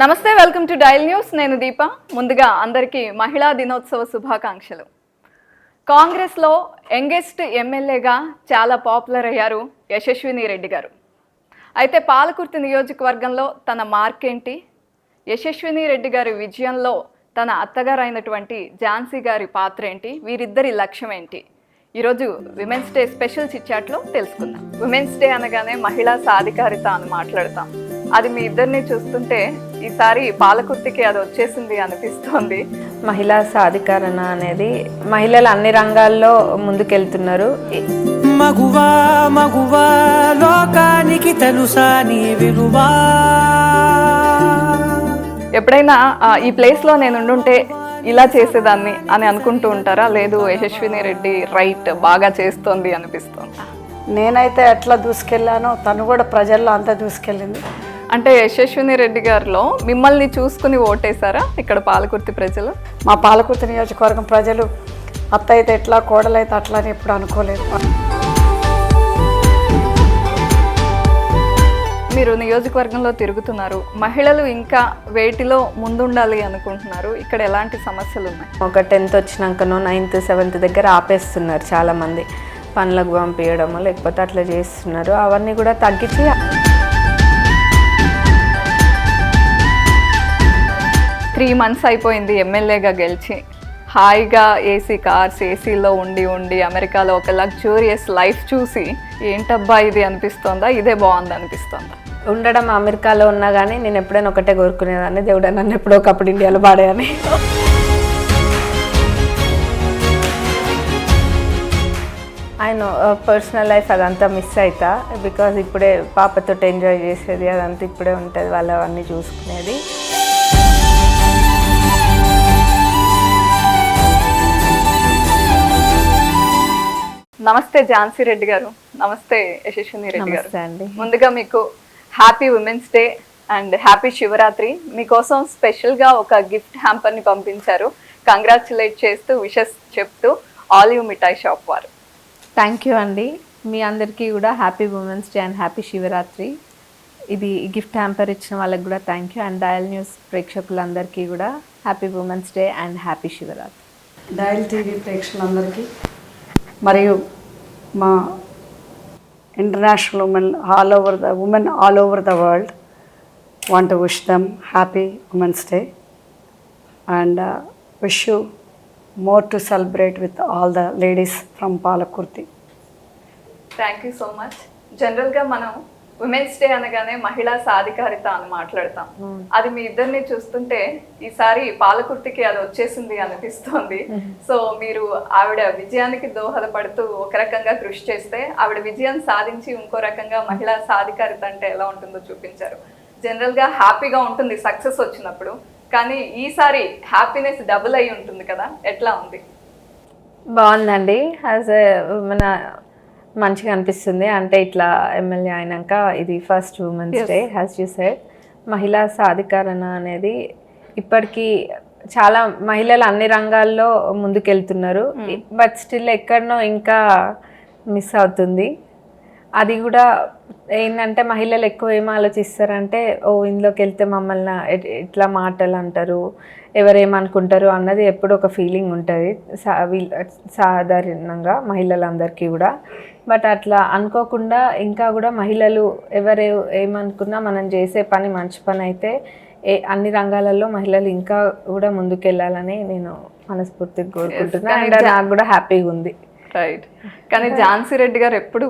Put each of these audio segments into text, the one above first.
నమస్తే, welcome to dial news. నేను దీప. ముందుగా అందరికీ మహిళా దినోత్సవ శుభాకాంక్షలు. కాంగ్రెస్లో యంగెస్ట్ ఎమ్మెల్యేగా చాలా పాపులర్ అయ్యారు యశస్విని రెడ్డి గారు. అయితే పాలకుర్తి నియోజకవర్గంలో తన మార్క్ ఏంటి, యశస్విని రెడ్డి గారి విజయంలో తన అత్తగారు అయినటువంటి ఝాన్సీ గారి పాత్ర ఏంటి, వీరిద్దరి లక్ష్యం ఏంటి, ఈరోజు విమెన్స్ డే స్పెషల్ చిట్చాట్లో తెలుసుకుందాం. విమెన్స్ డే అనగానే మహిళా సాధికారిత అని మాట్లాడతాం. అది మీ ఇద్దరిని చూస్తుంటే ఈసారి పాలకుర్తికి అది వచ్చేసింది అనిపిస్తోంది. మహిళా సాధికారణ అనేది మహిళలు అన్ని రంగాల్లో ముందుకెళ్తున్నారు. మగువా మగువా లోకానికి తెలుసా నీ విలువా. ఎప్పుడైనా ఈ ప్లేస్లో నేను ఉండుంటే ఇలా చేసేదాన్ని అని అనుకుంటూ ఉంటారా? లేదు, యశస్విని రెడ్డి రైట్ బాగా చేస్తోంది అనిపిస్తోంది. నేనైతే ఎట్లా దూసుకెళ్ళానో తను కూడా ప్రజల్లో అంతా దూసుకెళ్ళింది. అంటే యశస్విని రెడ్డి గారిలో మిమ్మల్ని చూసుకుని ఓటేశారా ఇక్కడ పాలకుర్తి ప్రజలు? మా పాలకుర్తి నియోజకవర్గం ప్రజలు అత్త అయితే ఎట్లా, కోడలైతే అట్లా అని ఎప్పుడు అనుకోలేదు. మీరు నియోజకవర్గంలో తిరుగుతున్నారు, మహిళలు ఇంకా వేటిలో ముందుండాలి అనుకుంటున్నారు? ఇక్కడ ఎలాంటి సమస్యలు ఉన్నాయి? ఒక 10th వచ్చినాకనో 9th 7th దగ్గర ఆపేస్తున్నారు చాలామంది, పనులకు పంపించడము లేకపోతే అట్లా చేస్తున్నారు. అవన్నీ కూడా తగ్గించి 3 months అయిపోయింది ఎమ్మెల్యేగా గెలిచి. హాయిగా ఏసీ కార్స్, ఏసీలో ఉండి అమెరికాలో ఒక లగ్జూరియస్ లైఫ్ చూసి ఏంటబ్బా ఇది అనిపిస్తోందా, ఇదే బాగుంది అనిపిస్తోందా? ఉండడం అమెరికాలో ఉన్నా కానీ నేను ఎప్పుడైనా ఒకటే కోరుకునేదాన్ని, దేవుడా నన్ను ఎప్పుడో ఒకప్పుడు ఇండియాలో పాడేయని. ఆయన పర్సనల్ లైఫ్ అదంతా మిస్ అవుతా, బికాజ్ ఇప్పుడే పాపతో ఎంజాయ్ చేసేది అదంతా ఇప్పుడే ఉంటుంది, వాళ్ళు అవన్నీ చూసుకునేది. నమస్తే ఝాన్సీ రెడ్డి గారు. నమస్తే యశస్విని రెడ్డి గారు. అండి, ముందుగా మీకు happy women's day and happy Shivaratri. మీకోసం స్పెషల్గా ఒక గిఫ్ట్ హ్యాంపర్ని పంపించారు. కంగ్రాచులేట్ చేస్తూ, విషెస్ చెప్తూ ఆలివ్ మిఠాయి షాప్ వారు. థ్యాంక్ యూ అండి. మీ అందరికీ కూడా happy women's day and happy Shivaratri. ఇది గిఫ్ట్ హ్యాంపర్ ఇచ్చిన వాళ్ళకి కూడా thank you, and dial news ప్రేక్షకులందరికీ కూడా happy women's day and happy Shivaratri. Dial TV ప్రేక్షకులందరికీ మరియు మా international women all over the world want to wish them happy Women's Day and wish you more to celebrate with all the ladies from Palakurti. Thank you so much. జనరల్గా మనం women's day అనగానే మహిళా సాధికారిత అని మాట్లాడతాం. అది మీ ఇద్దరిని చూస్తుంటే ఈసారి పాలకుర్తికి అది వచ్చేసింది అనిపిస్తోంది. సో మీరు ఆవిడ విజయానికి దోహదపడుతూ ఒక రకంగా కృషి చేస్తే, ఆవిడ విజయం సాధించి ఇంకో రకంగా మహిళా సాధికారిత అంటే ఎలా ఉంటుందో చూపించారు. జనరల్గా హ్యాపీగా ఉంటుంది సక్సెస్ వచ్చినప్పుడు, కానీ ఈసారి హ్యాపీనెస్ డబుల్ అయి ఉంటుంది కదా, ఎట్లా ఉంది? బాగుందండి. మన మంచిగా అనిపిస్తుంది. అంటే ఇట్లా ఎమ్మెల్యే అయినాక ఇది first women's day, has you said. మహిళా సాధికారణ అనేది ఇప్పటికీ చాలా మహిళలు అన్ని రంగాల్లో ముందుకెళ్తున్నారు, బట్ స్టిల్ ఎక్కడనో ఇంకా మిస్ అవుతుంది. అది కూడా ఏంటంటే మహిళలు ఎక్కువ ఏం ఆలోచిస్తారంటే, ఇందులోకి వెళ్తే మమ్మల్ని ఇట్లా మాటలు అంటారు, ఎవరేమనుకుంటారు అన్నది ఎప్పుడు ఒక ఫీలింగ్ ఉంటుంది సాధారణంగా మహిళలందరికీ కూడా. బట్ అట్లా అనుకోకుండా ఇంకా కూడా మహిళలు ఎవరు ఏమనుకున్నా మనం చేసే పని మంచి పని అయితే అన్ని రంగాలలో మహిళలు ఇంకా కూడా ముందుకెళ్ళాలని నేను మనస్ఫూర్తిగా కోరుకుంటున్నాను. అండ్ నాకు కూడా హ్యాపీగా ఉంది. రైట్. కానీ ఝాన్సీ రెడ్డి గారు ఎప్పుడు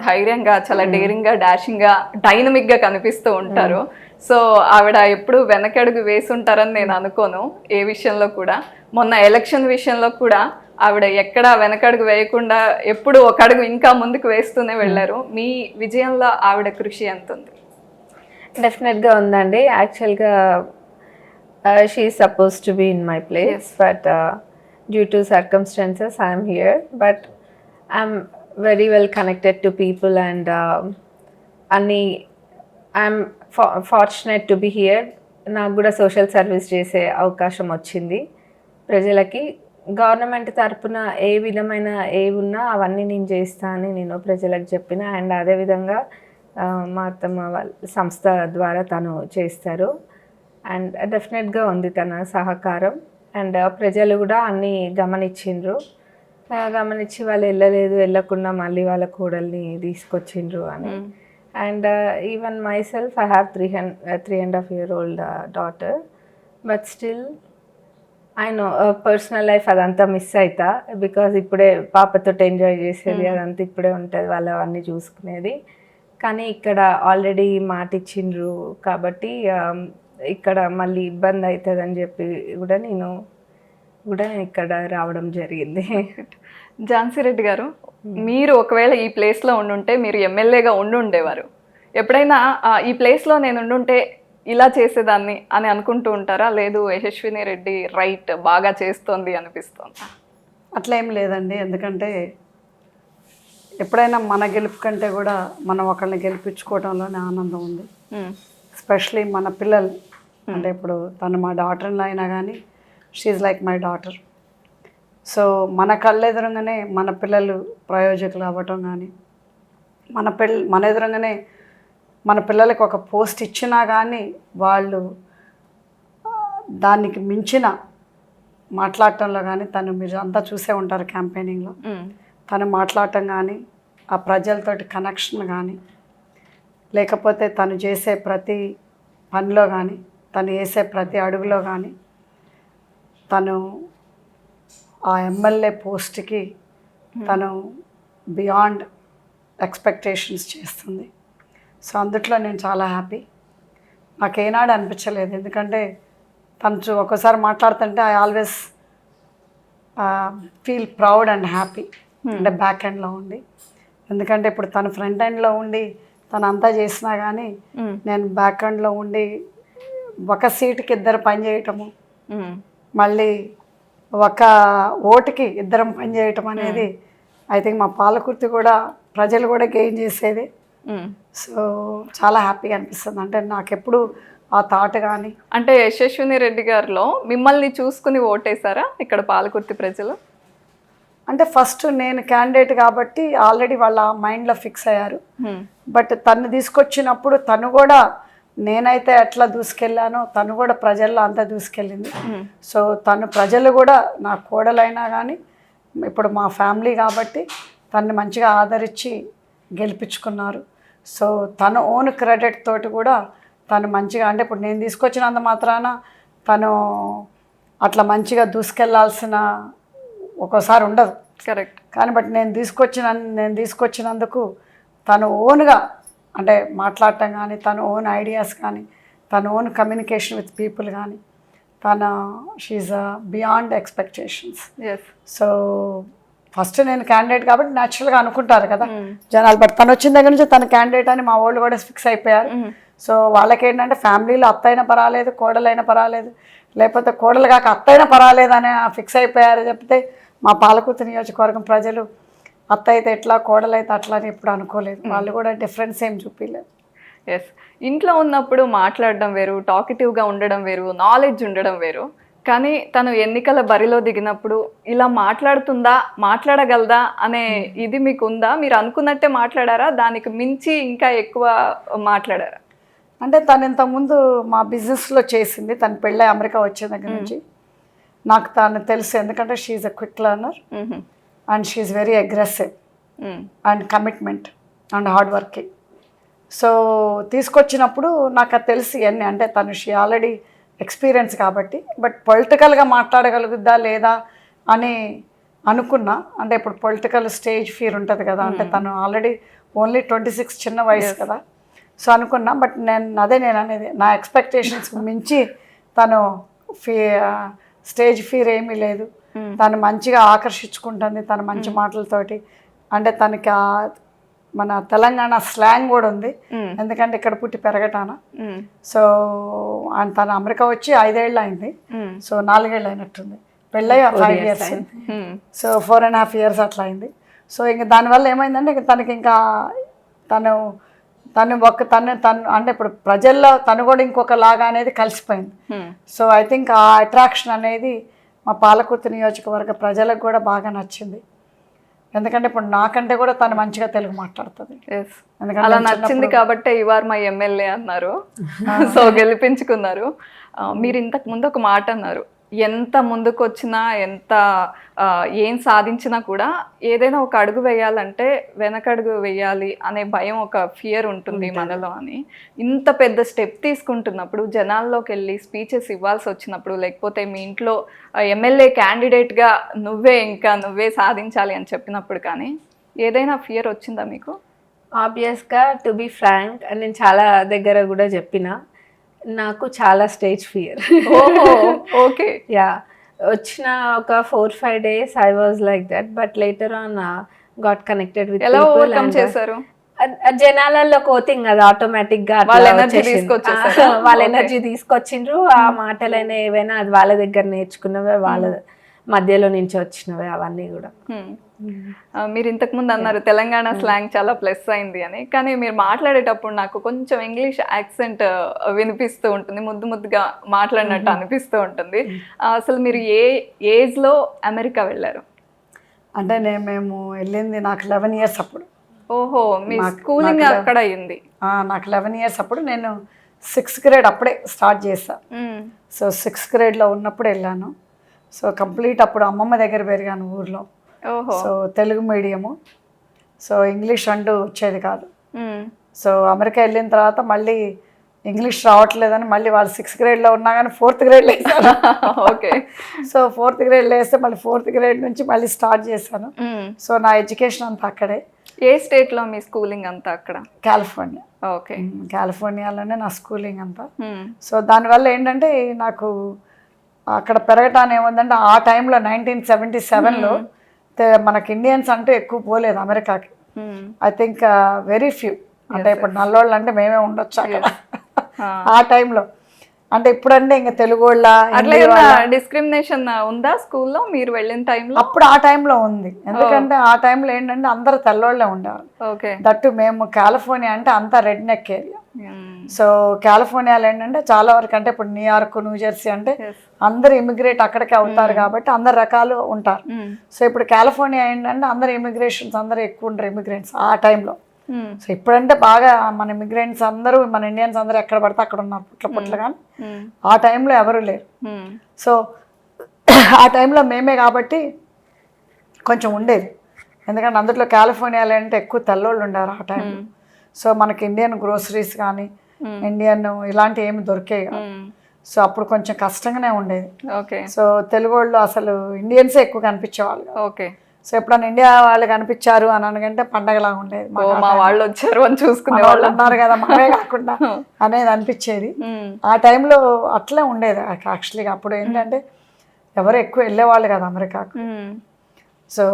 ధైర్యంగా, చాలా డేరింగ్గా, డాషింగ్గా, డైనమిక్గా కనిపిస్తూ ఉంటారు. సో ఆవిడ ఎప్పుడు వెనకడుగు వేసి ఉంటారని నేను అనుకోను ఏ విషయంలో కూడా. మొన్న ఎలక్షన్ విషయంలో కూడా ఆవిడ ఎక్కడ వెనకడుగు వేయకుండా ఎప్పుడు ఒక అడుగు ఇంకా ముందుకు వేస్తూనే వెళ్ళారు. మీ విజయంలో ఆవిడ కృషి ఎంత ఉంది? డెఫినెట్గా ఉందండి. యాక్చువల్గా she is suppose to be in my place, but due to circumstances I am here, but I'm very well connected to people and I'm fortunate to be here. నాకు కూడా సోషల్ సర్వీస్ చేసే అవకాశం వచ్చింది ప్రజలకి. గవర్నమెంట్ తరపున ఏ విధమైన ఉన్నా అవన్నీ నేను చేస్తా అని నేను ప్రజలకు చెప్పిన, అండ్ అదేవిధంగా మా అత్తమ్మ వాళ్ళ సంస్థ ద్వారా తను చేస్తారు. అండ్ డెఫినెట్గా ఉంది తన సహకారం. అండ్ ప్రజలు కూడా అన్నీ గమనించిండ్రు, గమనించి వాళ్ళు వెళ్ళకుండా మళ్ళీ వాళ్ళ కోడల్ని తీసుకొచ్చిండ్రు అని. And even my self I have 3.5 year old daughter, but still I know personal life అదంతా మిస్ అవుతా, బికాజ్ ఇప్పుడే పాపతో ఎంజాయ్ చేసేది అదంతా ఇప్పుడే ఉంటుంది, వాళ్ళు అవన్నీ చూసుకునేది. కానీ ఇక్కడ ఆల్రెడీ మాట ఇచ్చిండ్రు కాబట్టి ఇక్కడ మళ్ళీ ఇబ్బంది అవుతుంది అని చెప్పి కూడా నేను ఇక్కడ రావడం జరిగింది. ఝాన్సీ రెడ్డి గారు, మీరు ఒకవేళ ఈ ప్లేస్లో ఉండుంటే మీరు ఎమ్మెల్యేగా ఉండేవారు, ఎప్పుడైనా ఈ ప్లేస్లో నేను ఉండుంటే ఇలా చేసేదాన్ని అని అనుకుంటూ ఉంటారా? లేదు యశస్విని రెడ్డి రైట్ బాగా చేస్తోంది అనిపిస్తుంది? అట్లా ఏం లేదండి, ఎందుకంటే ఎప్పుడైనా మన గెలుపు కంటే కూడా మనం ఒకళ్ళని గెలిపించుకోవడంలోనే ఆనందం ఉంది. ఎస్పెషలీ మన పిల్లలు, అంటే ఇప్పుడు తను మా డాటర్ అయినా కానీ she's like my daughter. So మన కళ్ళెదురుగానే మన పిల్లలు ప్రయోజకులు అవ్వటం కానీ, మన ఎదురుగానే మన పిల్లలకి ఒక పోస్ట్ ఇచ్చినా కానీ వాళ్ళు దానికి మించిన మాట్లాడటంలో కానీ, తను మీరు అంతా చూసే ఉంటారు క్యాంపెయినింగ్లో, తను మాట్లాడటం కానీ, ఆ ప్రజలతోటి కనెక్షన్ కానీ, లేకపోతే తను చేసే ప్రతి పనిలో కానీ, తను వేసే ప్రతి అడుగులో కానీ, తను ఆ ఎమ్మెల్యే పోస్ట్కి తను బియాండ్ ఎక్స్పెక్టేషన్స్ చేస్తుంది. సో అందుట్లో నేను చాలా హ్యాపీ. నాకు ఏనాడు అనిపించలేదు, ఎందుకంటే తను ఒక్కోసారి మాట్లాడుతుంటే I always feel proud and happy, అంటే బ్యాక్ ఎండ్లో ఉండి. ఎందుకంటే ఇప్పుడు తను ఫ్రంట్ ఎండ్లో ఉండి తను అంతా చేసినా కానీ నేను బ్యాక్ ఎండ్లో ఉండి ఒక సీటుకి ఇద్దరు పని చేయటము, మళ్ళీ ఒక ఓటుకి ఇద్దరం పని చేయటం అనేది ఐ థింక్ మా పాలకుర్తి కూడా ప్రజలు కూడా గెయిన్ చేసేది. సో చాలా హ్యాపీగా అనిపిస్తుంది. అంటే నాకు ఎప్పుడు ఆ థాట్ కానీ, అంటే యశస్విని రెడ్డి గారిలో మిమ్మల్ని చూసుకుని ఓటేశారా ఇక్కడ పాలకుర్తి ప్రజలు? అంటే ఫస్ట్ నేను క్యాండిడేట్ కాబట్టి ఆల్రెడీ వాళ్ళ మైండ్లో ఫిక్స్ అయ్యారు. బట్ తను తీసుకొచ్చినప్పుడు తను కూడా నేనైతే ఎట్లా దూసుకెళ్ళానో తను కూడా ప్రజల్లో అంతా దూసుకెళ్ళింది. సో తను ప్రజలు కూడా నా కోడలైనా కానీ ఇప్పుడు మా ఫ్యామిలీ కాబట్టి తను మంచిగా ఆదరించి గెలిపించుకున్నారు. సో తను ఓన్ క్రెడిట్ తోటి కూడా తను మంచిగా, అంటే ఇప్పుడు నేను తీసుకొచ్చినంత మాత్రాన తను అట్లా మంచిగా దూసుకెళ్లాల్సిన ఒక్కోసారి ఉండదు, కరెక్ట్. కానీ బట్ నేను తీసుకొచ్చినందుకు తను ఓన్గా అంటే మాట్లాడటం కానీ, తన ఓన్ ఐడియాస్ కానీ, తన ఓన్ కమ్యూనికేషన్ విత్ పీపుల్ కానీ, she's beyond expectations. So first నేను క్యాండిడేట్ కాబట్టి న్యాచురల్గా అనుకుంటారు కదా జనాలు, బట్ తను వచ్చిన దగ్గర నుంచి తన క్యాండిడేట్ అని మా వాళ్ళు కూడా ఫిక్స్ అయిపోయారు. సో వాళ్ళకేంటంటే ఫ్యామిలీలో అత్తైనా పర్వాలేదు, కోడలైనా పర్వాలేదు, లేకపోతే కోడలు కాక అత్తైనా పర్వాలేదు అని ఫిక్స్ అయిపోయారు. చెప్తే మా పాలకుర్తి నియోజకవర్గం ప్రజలు అత్త అయితే ఎట్లా, కోడలైతే అట్లా అని ఎప్పుడు అనుకోలేదు. వాళ్ళు కూడా డిఫరెన్స్ ఏం చూపించలేదు. ఎస్, ఇంట్లో ఉన్నప్పుడు మాట్లాడడం వేరు, టాకిటివ్గా ఉండడం వేరు, నాలెడ్జ్ ఉండడం వేరు. కానీ తను ఎన్నికల బరిలో దిగినప్పుడు ఇలా మాట్లాడుతుందా, మాట్లాడగలదా అనే ఇది మీకు ఉందా? మీరు అనుకున్నట్టే మాట్లాడారా, దానికి మించి ఇంకా ఎక్కువ మాట్లాడారా? అంటే తను ఇంతకుముందు మా బిజినెస్లో చేసింది, తను పెళ్ళై అమెరికా వచ్చే దగ్గర నుంచి నాకు తను తెలుసు. ఎందుకంటే she's a quick learner and she's very aggressive and commitment and hard working. So తీసుకొచ్చినప్పుడు నాకు అది తెలిసి అన్నీ, అంటే తను షీ ఆల్రెడీ ఎక్స్పీరియన్స్ కాబట్టి. బట్ పొలిటికల్గా మాట్లాడగలుగుద్దా లేదా అని అనుకున్నా. అంటే ఇప్పుడు పొలిటికల్ స్టేజ్ ఫీర్ ఉంటుంది కదా, అంటే తను ఆల్రెడీ ఓన్లీ 26 చిన్న వయసు కదా. సో అనుకున్నా, బట్ నేను అనేది నా ఎక్స్పెక్టేషన్స్ మించి తను స్టేజ్ ఫీర్ ఏమీ లేదు. తను మంచిగా ఆకర్షించుకుంటుంది తన మంచి మాటలతోటి. అంటే తనకి మన తెలంగాణ స్లాంగ్ కూడా ఉంది, ఎందుకంటే ఇక్కడ పుట్టి పెరగటాన. సో తను అమెరికా వచ్చి 5 ఏళ్ళు అయింది, సో 4 ఏళ్ళు అయినట్టుంది. పెళ్ళై 5 years, సో 4.5 years అట్లా అయింది. సో ఇంకా దానివల్ల ఏమైందంటే ఇంకా తనకి ఇంకా తను అంటే ఇప్పుడు ప్రజల్లో తను కూడా ఇంకొక లాగా అనేది కలిసిపోయింది. సో ఐ థింక్ ఆ అట్రాక్షన్ అనేది మా పాలకుర్తి నియోజకవర్గ ప్రజలకు కూడా బాగా నచ్చింది. ఎందుకంటే ఇప్పుడు నాకంటే కూడా తను మంచిగా తెలుగు మాట్లాడుతుంది. అలా నచ్చింది కాబట్టి యు ఆర్ మై ఎమ్మెల్యే అన్నారు, సో గెలిపించుకున్నారు. మీరు ఇంతకు ముందు ఒక మాట అన్నారు, ఎంత ముందుకు వచ్చినా ఎంత ఏం సాధించినా కూడా ఏదైనా ఒక అడుగు వేయాలంటే వెనకడుగు వేయాలి అనే భయం, ఒక ఫియర్ ఉంటుంది మనలో అని. ఇంత పెద్ద స్టెప్ తీసుకుంటున్నప్పుడు జనాల్లోకి వెళ్ళి స్పీచెస్ ఇవ్వాల్సి వచ్చినప్పుడు, లేకపోతే మీ ఇంట్లో ఎమ్మెల్యే క్యాండిడేట్గా నువ్వే సాధించాలి అని చెప్పినప్పుడు కానీ ఏదైనా ఫియర్ వచ్చిందా మీకు? ఆబ్వియస్గా టు బీ ఫ్రాంక్, నేను చాలా దగ్గర కూడా చెప్పిన, నాకు చాలా స్టేజ్ ఫియర్. ఓకే. యా, వచ్చిన ఒక 4-5 days I was like that, but later on got connected with ఎలా ఓవర్కమ్ చేశారు? జనాలలో కోతింగ్ అది ఆటోమేటిక్ గా వాళ్ళ ఎనర్జీ తీసుకొచ్చిండ్రు. ఆ మాటలైనా ఏవైనా అది వాళ్ళ దగ్గర నేర్చుకున్నవే, వాళ్ళ మధ్యలో నుంచి వచ్చినవే అవన్నీ కూడా. మీరు ఇంతకు ముందు అన్నారు తెలంగాణ స్లాంగ్ చాలా ప్లస్ అయింది అని, కానీ మీరు మాట్లాడేటప్పుడు నాకు కొంచెం ఇంగ్లీష్ యాక్సెంట్ వినిపిస్తూ ఉంటుంది, ముద్దుగా మాట్లాడినట్టు అనిపిస్తూ ఉంటుంది. అసలు మీరు ఏ ఏజ్ లో అమెరికా వెళ్ళారు? అంటే మేము వెళ్ళింది నాకు 11 years అప్పుడు. ఓహో, మీ స్కూలింగ్ అక్కడ అయింది? నాకు 11 years అప్పుడు. నేను 6th grade అప్పుడే స్టార్ట్ చేశాను. సో 6th gradeలో ఉన్నప్పుడు వెళ్ళాను. సో కంప్లీట్ అప్పుడు అమ్మమ్మ దగ్గర పెరిగాను ఊర్లో. So Telugu medium, so English అంటూ వచ్చేది కాదు. సో అమెరికా వెళ్ళిన తర్వాత మళ్ళీ ఇంగ్లీష్ రావట్లేదని మళ్ళీ వాళ్ళు 6th gradeలో ఉన్నా కానీ 4th grade వేసాను. ఓకే. సో 4th grade వేస్తే మళ్ళీ 4th grade నుంచి మళ్ళీ స్టార్ట్ చేశాను. సో నా ఎడ్యుకేషన్ అంతా అక్కడే. ఏ స్టేట్లో మీ స్కూలింగ్ అంతా? అక్కడ కాలిఫోర్నియా. ఓకే. కాలిఫోర్నియాలోనే నా స్కూలింగ్ అంతా. సో దానివల్ల ఏంటంటే నాకు అక్కడ పెరగటాన్ని ఏముందంటే ఆ టైంలో 1977లో మనకి ఇండియన్స్ అంటూ ఎక్కువ పోలేదు అమెరికాకి. I think very few. అంటే ఇప్పుడు నల్లోళ్ళు అంటే మేమే ఉండొచ్చు అక్కడ ఆ టైంలో. అంటే ఇప్పుడంటే ఇంకా తెలుగు వాళ్ళ డిస్క్రిమినేషన్ ఉందా స్కూల్లో మీరు వెళ్ళిన టైంలో? అప్పుడు ఆ టైంలో ఉంది. ఎందుకంటే ఆ టైంలో ఏంటంటే అందరు తెల్లోళ్ళే ఉండేవాళ్ళు. ఓకే. దట్టు మేము కాలిఫోర్నియా అంటే అంతా రెడ్ నెక్ ఏరియా. సో కాలిఫోర్నియాలో ఏంటంటే చాలా వరకు అంటే ఇప్పుడు న్యూయార్క్, న్యూజెర్సీ అంటే అందరు ఇమిగ్రేట్ అక్కడికే అవుతారు కాబట్టి అందరు రకాలు ఉంటారు. సో ఇప్పుడు కాలిఫోర్నియా ఏంటంటే అందరు ఇమిగ్రేషన్స్ అందరూ ఎక్కువ ఉంటారు ఇమిగ్రెంట్స్ ఆ టైంలో. సో ఇప్పుడంటే బాగా మన ఇమిగ్రెంట్స్ అందరూ మన ఇండియన్స్ అందరూ ఎక్కడ పడితే అక్కడ ఉన్నారు పుట్ల కానీ ఆ టైంలో ఎవరు లేరు. సో ఆ టైంలో మేమే కాబట్టి కొంచెం ఉండేది. ఎందుకంటే అందులో కాలిఫోర్నియాలో అంటే ఎక్కువ తెల్లోళ్ళు ఉండారు ఆ టైంలో. సో మనకి ఇండియన్ గ్రోసరీస్ కానీ ఇండియన్ ఇలాంటి ఏమి దొరికేవి. సో అప్పుడు కొంచెం కష్టంగానే ఉండేది. ఓకే. సో తెలుగు వాళ్ళు అసలు ఇండియన్సే ఎక్కువ కనిపించేవాళ్ళు. ఓకే. సో ఎప్పుడన్నా ఇండియా వాళ్ళు కనిపించారు అని అనగంటే పండగలాగా ఉండేది. మా వాళ్ళు వచ్చారు అని చూసుకునే వాళ్ళు ఉన్నారు కదా మనమే కాకుండా అనేది అనిపించేది. ఆ టైంలో అట్లే ఉండేది యాక్చువల్గా. అప్పుడు ఏంటంటే ఎవరు ఎక్కువ వెళ్ళేవాళ్ళు కదా అమెరికాకు. సో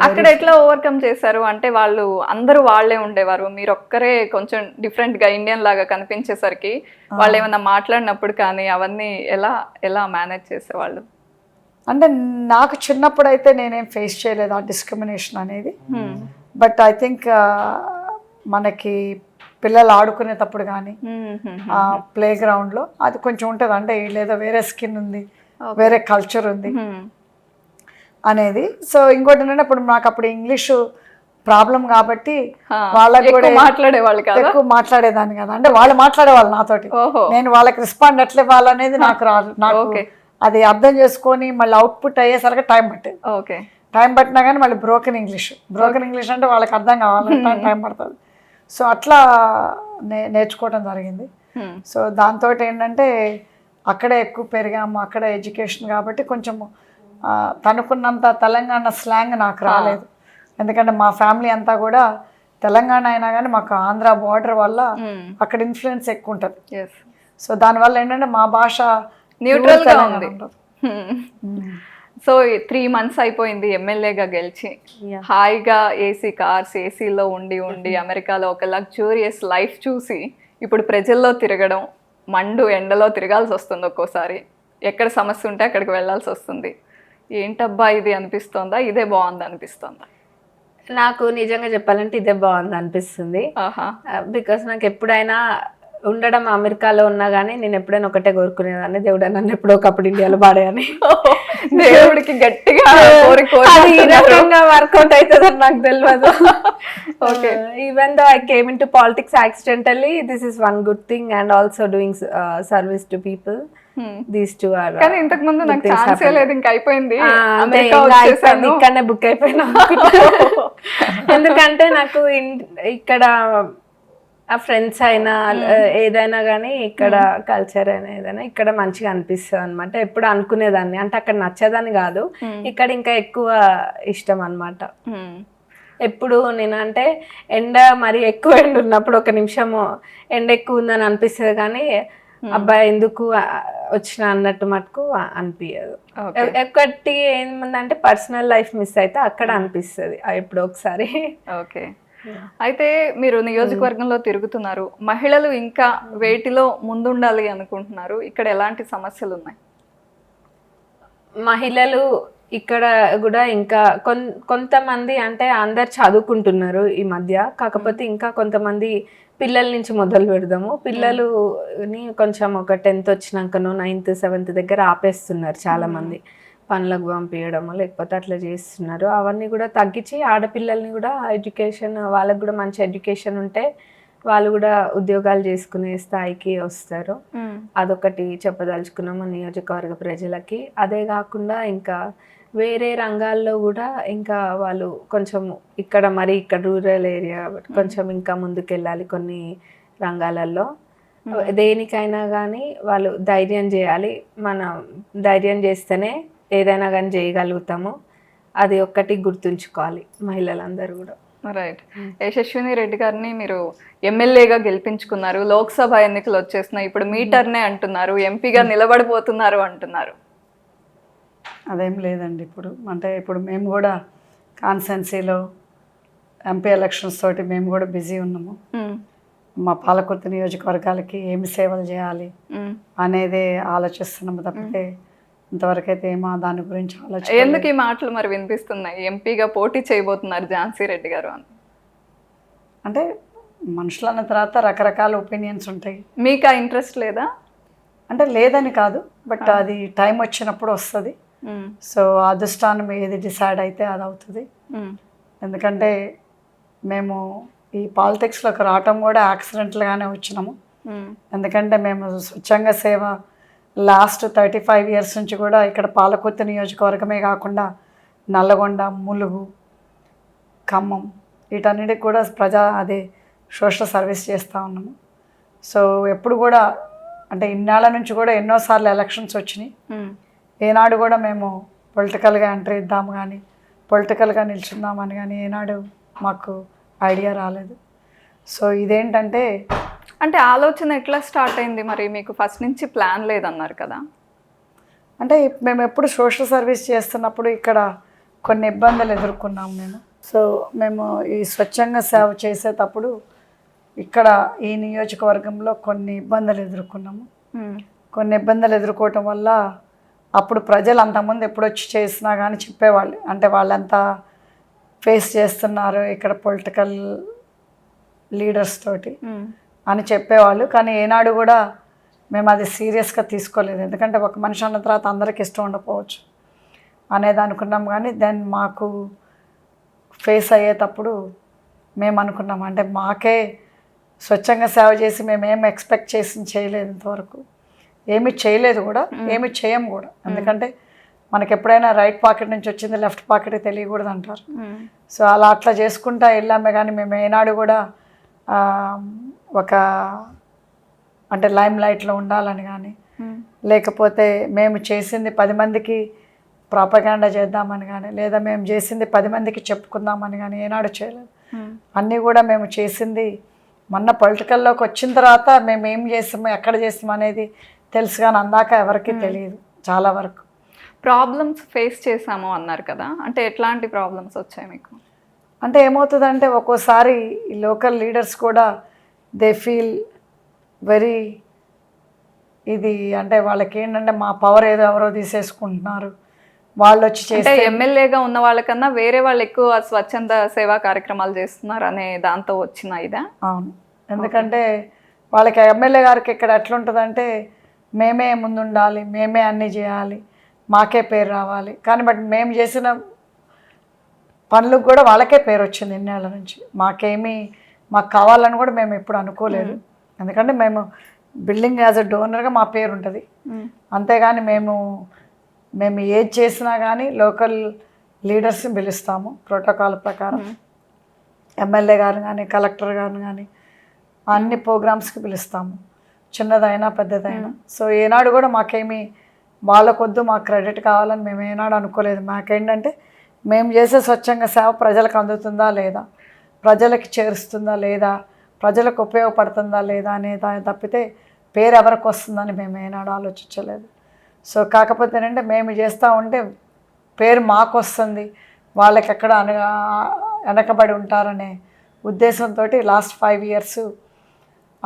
అక్కడ ఎట్లా ఓవర్కమ్ చేశారు? అంటే వాళ్ళు అందరూ వాళ్ళే ఉండేవారు, మీరు ఒక్కరే కొంచెం డిఫరెంట్ గా ఇండియన్ లాగా కనిపించేసరికి వాళ్ళు ఏమన్నా మాట్లాడినప్పుడు కానీ అవన్నీ ఎలా మేనేజ్ చేసేవాళ్ళు? అంటే నాకు చిన్నప్పుడు అయితే నేనేం ఫేస్ చేయలేదు ఆ డిస్క్రిమినేషన్ అనేది. బట్ ఐ థింక్ మనకి పిల్లలు ఆడుకునేటప్పుడు కానీ ఆ ప్లే గ్రౌండ్లో అది కొంచెం ఉంటుంది. అంటే లేదా వేరే స్కిన్ ఉంది, వేరే కల్చర్ ఉంది అనేది. సో ఇంకోటి ఏంటంటే ఇప్పుడు నాకు అప్పుడు ఇంగ్లీషు ప్రాబ్లం కాబట్టి వాళ్ళకి కూడా మాట్లాడేవాళ్ళు కదా, ఎక్కువ మాట్లాడేదాన్ని కదా. అంటే వాళ్ళు మాట్లాడేవాళ్ళు నాతోటి, నేను వాళ్ళకి రెస్పాండ్ ఎట్లా ఇవ్వాలనేది నాకు రాదు. నాకు అది అర్థం చేసుకొని మళ్ళీ అవుట్పుట్ అయ్యేసరికి టైం పట్టేది. ఓకే. టైం పట్టినా కానీ మళ్ళీ బ్రోకెన్ ఇంగ్లీష్ అంటే వాళ్ళకి అర్థం కావాలంటే టైం పడుతుంది. సో అట్లా నేర్చుకోవడం జరిగింది. సో దాంతో ఏంటంటే అక్కడే ఎక్కువ పెరిగాము, అక్కడే ఎడ్యుకేషన్ కాబట్టి కొంచెం తనుకున్నంత తెలంగాణ స్లాంగ్ నాకు రాలేదు. ఎందుకంటే మా ఫ్యామిలీ అంతా కూడా తెలంగాణ అయినా కానీ మాకు ఆంధ్ర బార్డర్ వల్ల అక్కడ ఇన్ఫ్లుయెన్స్ ఎక్కువ ఉంటుంది. సో దానివల్ల ఏంటంటే మా భాష న్యూట్రల్ గా ఉంది. సో 3 months అయిపోయింది ఎమ్మెల్యేగా గెలిచి, హాయిగా ఏసీ కార్స్ ఏసీలో ఉండి అమెరికాలో ఒక లగ్జూరియస్ లైఫ్ చూసి ఇప్పుడు ప్రజల్లో తిరగడం, ఎండలో తిరగాల్సి వస్తుంది, ఒక్కోసారి ఎక్కడ సమస్య ఉంటే అక్కడికి వెళ్ళాల్సి వస్తుంది. ఏంటబ్బా ఇది అనిపిస్తోందా, ఇదే బాగుంది అనిపిస్తోందా? నాకు నిజంగా చెప్పాలంటే ఇదే బాగుంది అనిపిస్తుంది. బికాస్ నాకు ఎప్పుడైనా ఉండడం అమెరికాలో ఉన్నా కానీ నేను ఎప్పుడైనా ఒకటే కోరుకునేదాన్ని, దేవుడు నన్ను ఎప్పుడో ఒకప్పుడు ఇండియాలో పాడేయని. దేవుడికి గట్టిగా వర్కౌట్ అవుతుందని నాకు తెలియదు. Okay. Even though I came in to politics accidentally, this is one good thing and also doing service to people. These two are. కానీ ఇంతకు ముందు నాకు ఛాన్సే లేదు, ఇంకా అయిపోయింది, అమెరికా ఇంకా అయిపోయింది, వచ్చేసాను. ఇక్కడనే బుక్ అయిపోయినా. ఎందుకంటే నాకు ఇక్కడ ఆ ఫ్రెండ్స్ అయినా ఏదైనా కానీ ఇక్కడ కల్చర్ అయినా ఏదైనా ఇక్కడ మంచిగా అనిపిస్తుంది అనమాట. ఎప్పుడు అనుకునేదాన్ని, అంటే అక్కడ నచ్చేదాన్ని కాదు, ఇక్కడ ఇంకా ఎక్కువ ఇష్టం అనమాట. ఎప్పుడు నేను అంటే ఎండ మరి ఎక్కువ ఎండ ఉన్నప్పుడు ఒక నిమిషము ఎండ ఎక్కువ ఉందని అనిపిస్తుంది, కానీ అబ్బాయి ఎందుకు వచ్చిన అన్నట్టు మటుకు అనిపించదు. ఒకటి ఏముందంటే పర్సనల్ లైఫ్ మిస్ అయితే అక్కడ అనిపిస్తుంది ఎప్పుడో ఒకసారి. ఓకే, అయితే మీరు నియోజకవర్గంలో తిరుగుతున్నారు, మహిళలు ఇంకా వేటిలో ముందుండాలి అనుకుంటున్నారు? ఇక్కడ ఎలాంటి సమస్యలు ఉన్నాయి? మహిళలు ఇక్కడ కూడా ఇంకా కొంతమంది అంటే అందరు చదువుకుంటున్నారు ఈ మధ్య, కాకపోతే ఇంకా కొంతమంది పిల్లల నుంచి మొదలు పెడదాము. పిల్లలుని కొంచెం ఒక 10th వచ్చినాకనో 9th 7th దగ్గర ఆపేస్తున్నారు చాలా మంది, పనులకు పంపించడము లేకపోతే అట్లా చేస్తున్నారు. అవన్నీ కూడా తగ్గించి ఆడపిల్లల్ని కూడా ఎడ్యుకేషన్, వాళ్ళకు కూడా మంచి ఎడ్యుకేషన్ ఉంటే వాళ్ళు కూడా ఉద్యోగాలు చేసుకునే స్థాయికి వస్తారు. అదొకటి చెప్పదలుచుకున్నాము నియోజకవర్గ ప్రజలకి. అదే కాకుండా ఇంకా వేరే రంగాల్లో కూడా ఇంకా వాళ్ళు కొంచెం ఇక్కడ రూరల్ ఏరియా కొంచెం ఇంకా ముందుకెళ్ళాలి కొన్ని రంగాలలో. దేనికైనా కానీ వాళ్ళు ధైర్యం చేయాలి. మనం ధైర్యం చేస్తేనే ఏదైనా కానీ చేయగలుగుతాము, అది ఒక్కటి గుర్తుంచుకోవాలి మహిళలందరూ కూడా. రైట్. యశస్విని రెడ్డి గారిని మీరు ఎమ్మెల్యేగా గెలిపించుకున్నారు, లోక్సభ ఎన్నికలు వచ్చేస్తున్నాయి, ఇప్పుడు మీటర్నే అంటున్నారు, ఎంపీగా నిలబడిపోతున్నారు అంటున్నారు. అదేం లేదండి. ఇప్పుడు మేము కూడా కాన్స్టెన్సీలో ఎంపీ ఎలక్షన్స్ తోటి మేము కూడా బిజీ ఉన్నాము. మా పాలకుర్తి నియోజకవర్గాలకి ఏమి సేవలు చేయాలి అనేది ఆలోచిస్తున్నాము తప్పితే ఇంతవరకు అయితే ఏమో దాని గురించి ఆలోచన. ఎందుకు ఈ మాటలు మరి వినిపిస్తున్నాయి? ఎంపీగా పోటీ చేయబోతున్నారు ఝాన్సీ రెడ్డి గారు అని. అంటే మనుషులు అన్న తర్వాత రకరకాల ఒపీనియన్స్ ఉంటాయి. మీకు ఆ ఇంట్రెస్ట్ లేదా? అంటే లేదని కాదు, బట్ అది టైం వచ్చినప్పుడు వస్తుంది. సో అదృష్టాన్ని ఏది డిసైడ్ అయితే అది అవుతుంది. ఎందుకంటే మేము ఈ పాలిటిక్స్లోకి రావటం కూడా యాక్సిడెంట్లుగానే వచ్చినాము. ఎందుకంటే మేము స్వచ్ఛంగ సేవ లాస్ట్ 35 years నుంచి కూడా ఇక్కడ పాలకుర్తి నియోజకవర్గమే కాకుండా నల్లగొండ, ములుగు, ఖమ్మం వీటన్నిటికి కూడా సోషల్ సర్వీస్ చేస్తూ ఉన్నాము. సో ఎప్పుడు కూడా అంటే ఇన్నాళ్ళ నుంచి కూడా ఎన్నోసార్లు ఎలక్షన్స్ వచ్చినాయి. ఏనాడు కూడా మేము పొలిటికల్గా ఎంట్రీ ఇద్దాము కానీ పొలిటికల్గా నిల్చుందామని కానీ ఏనాడు మాకు ఐడియా రాలేదు. సో ఇదేంటంటే అంటే ఆలోచన ఎట్లా స్టార్ట్ అయింది మరి? మీకు ఫస్ట్ నుంచి ప్లాన్ లేదన్నారు కదా. అంటే మేము ఎప్పుడు సోషల్ సర్వీస్ చేస్తున్నప్పుడు ఇక్కడ కొన్ని ఇబ్బందులు ఎదుర్కొన్నాము. మేము ఈ స్వచ్ఛంగా సేవ చేసేటప్పుడు ఇక్కడ ఈ నియోజకవర్గంలో కొన్ని ఇబ్బందులు ఎదుర్కొన్నాము. కొన్ని ఇబ్బందులు ఎదుర్కోవటం వల్ల అప్పుడు ప్రజలు అంతకుముందు ఎప్పుడు వచ్చి చేసినా కానీ చెప్పేవాళ్ళు, అంటే వాళ్ళంతా ఫేస్ చేస్తున్నారు ఇక్కడ పొలిటికల్ లీడర్స్ తోటి అని చెప్పేవాళ్ళు. కానీ ఏనాడు కూడా మేము అది సీరియస్గా తీసుకోలేదు. ఎందుకంటే ఒక మనిషి అన్న తర్వాత అందరికి ఇష్టం ఉండకపోవచ్చు అనేది అనుకున్నాం. కానీ దెన్ మాకు ఫేస్ అయ్యేటప్పుడు మేము అనుకున్నాం, అంటే మాకే స్వచ్ఛంగా సేవ చేసి మేము ఏమి ఎక్స్పెక్ట్ చేయలేదు, ఇంతవరకు ఏమి చేయలేదు కూడా, ఏమి చేయం కూడా. ఎందుకంటే మనకి ఎప్పుడైనా రైట్ పాకెట్ నుంచి వచ్చింది లెఫ్ట్ పాకెట్ తెలియకూడదు అంటారు. సో అట్లా చేసుకుంటా వెళ్ళామే. కానీ మేము ఏనాడు కూడా ఒక అంటే లైమ్ లైట్లో ఉండాలని కానీ లేకపోతే మేము చేసింది 10 మందికి ప్రాపగాండా చేద్దామని కానీ లేదా మేము చేసింది 10 మందికి చెప్పుకుందామని కానీ ఏనాడు చేయలేదు. అన్నీ కూడా మేము చేసింది మొన్న పొలిటికల్లోకి వచ్చిన తర్వాత మేము ఏం చేస్తామో ఎక్కడ చేస్తామో అనేది తెలుసు, కానీ అందాక ఎవరికి తెలియదు. చాలా వరకు ప్రాబ్లమ్స్ ఫేస్ చేసాము అన్నారు కదా, అంటే ఎట్లాంటి ప్రాబ్లమ్స్ వచ్చాయి మీకు? అంటే ఏమవుతుందంటే ఒక్కోసారి ఈ లోకల్ లీడర్స్ కూడా దే ఫీల్ వెరీ ఇది, అంటే వాళ్ళకి ఏంటంటే మా పవర్ ఏదో ఎవరో తీసేసుకుంటున్నారు, వాళ్ళు వచ్చి చేస్తే ఎమ్మెల్యేగా ఉన్న వాళ్ళకన్నా వేరే వాళ్ళు ఎక్కువ స్వచ్ఛంద సేవా కార్యక్రమాలు చేస్తున్నారు అనే దాంతో వచ్చిన ఇదా? అవును. ఎందుకంటే వాళ్ళకి ఎమ్మెల్యే గారికి ఇక్కడ ఎట్లుంటుందంటే మేమే ముందుండాలి, మేమే అన్నీ చేయాలి, మాకే పేరు రావాలి. కానీ బట్ మేము చేసిన పనులకు కూడా వాళ్ళకే పేరు వచ్చింది ఇన్నేళ్ల నుంచి. మాకు కావాలని కూడా మేము ఎప్పుడు అనుకోలేదు. ఎందుకంటే మేము బిల్డింగ్ యాజ్ అ డోనర్గా మా పేరు ఉంటుంది. అంతేగాని మేము ఏది చేసినా కానీ లోకల్ లీడర్స్ని పిలుస్తాము ప్రోటోకాల్ ప్రకారం. ఎమ్మెల్యే గారు కానీ కలెక్టర్ గారు కానీ అన్ని ప్రోగ్రామ్స్కి పిలుస్తాము, చిన్నదైనా పెద్దదైనా. సో ఏనాడు కూడా మాకేమి వాళ్ళకొద్దు మాకు క్రెడిట్ కావాలని మేము ఏనాడు అనుకోలేదు. మాకేంటంటే మేము చేసే స్వచ్ఛంగా సేవ ప్రజలకు అందుతుందా లేదా, ప్రజలకి చేరుస్తుందా లేదా, ప్రజలకు ఉపయోగపడుతుందా లేదా అనేది తప్పితే పేరు ఎవరికి వస్తుందని మేము ఏనాడు ఆలోచించలేదు. సో కాకపోతే ఏంటంటే మేము చేస్తూ ఉంటే పేరు మాకు వస్తుంది, వాళ్ళకి ఎక్కడ వెనకబడి ఉంటారనే ఉద్దేశంతో లాస్ట్ 5 years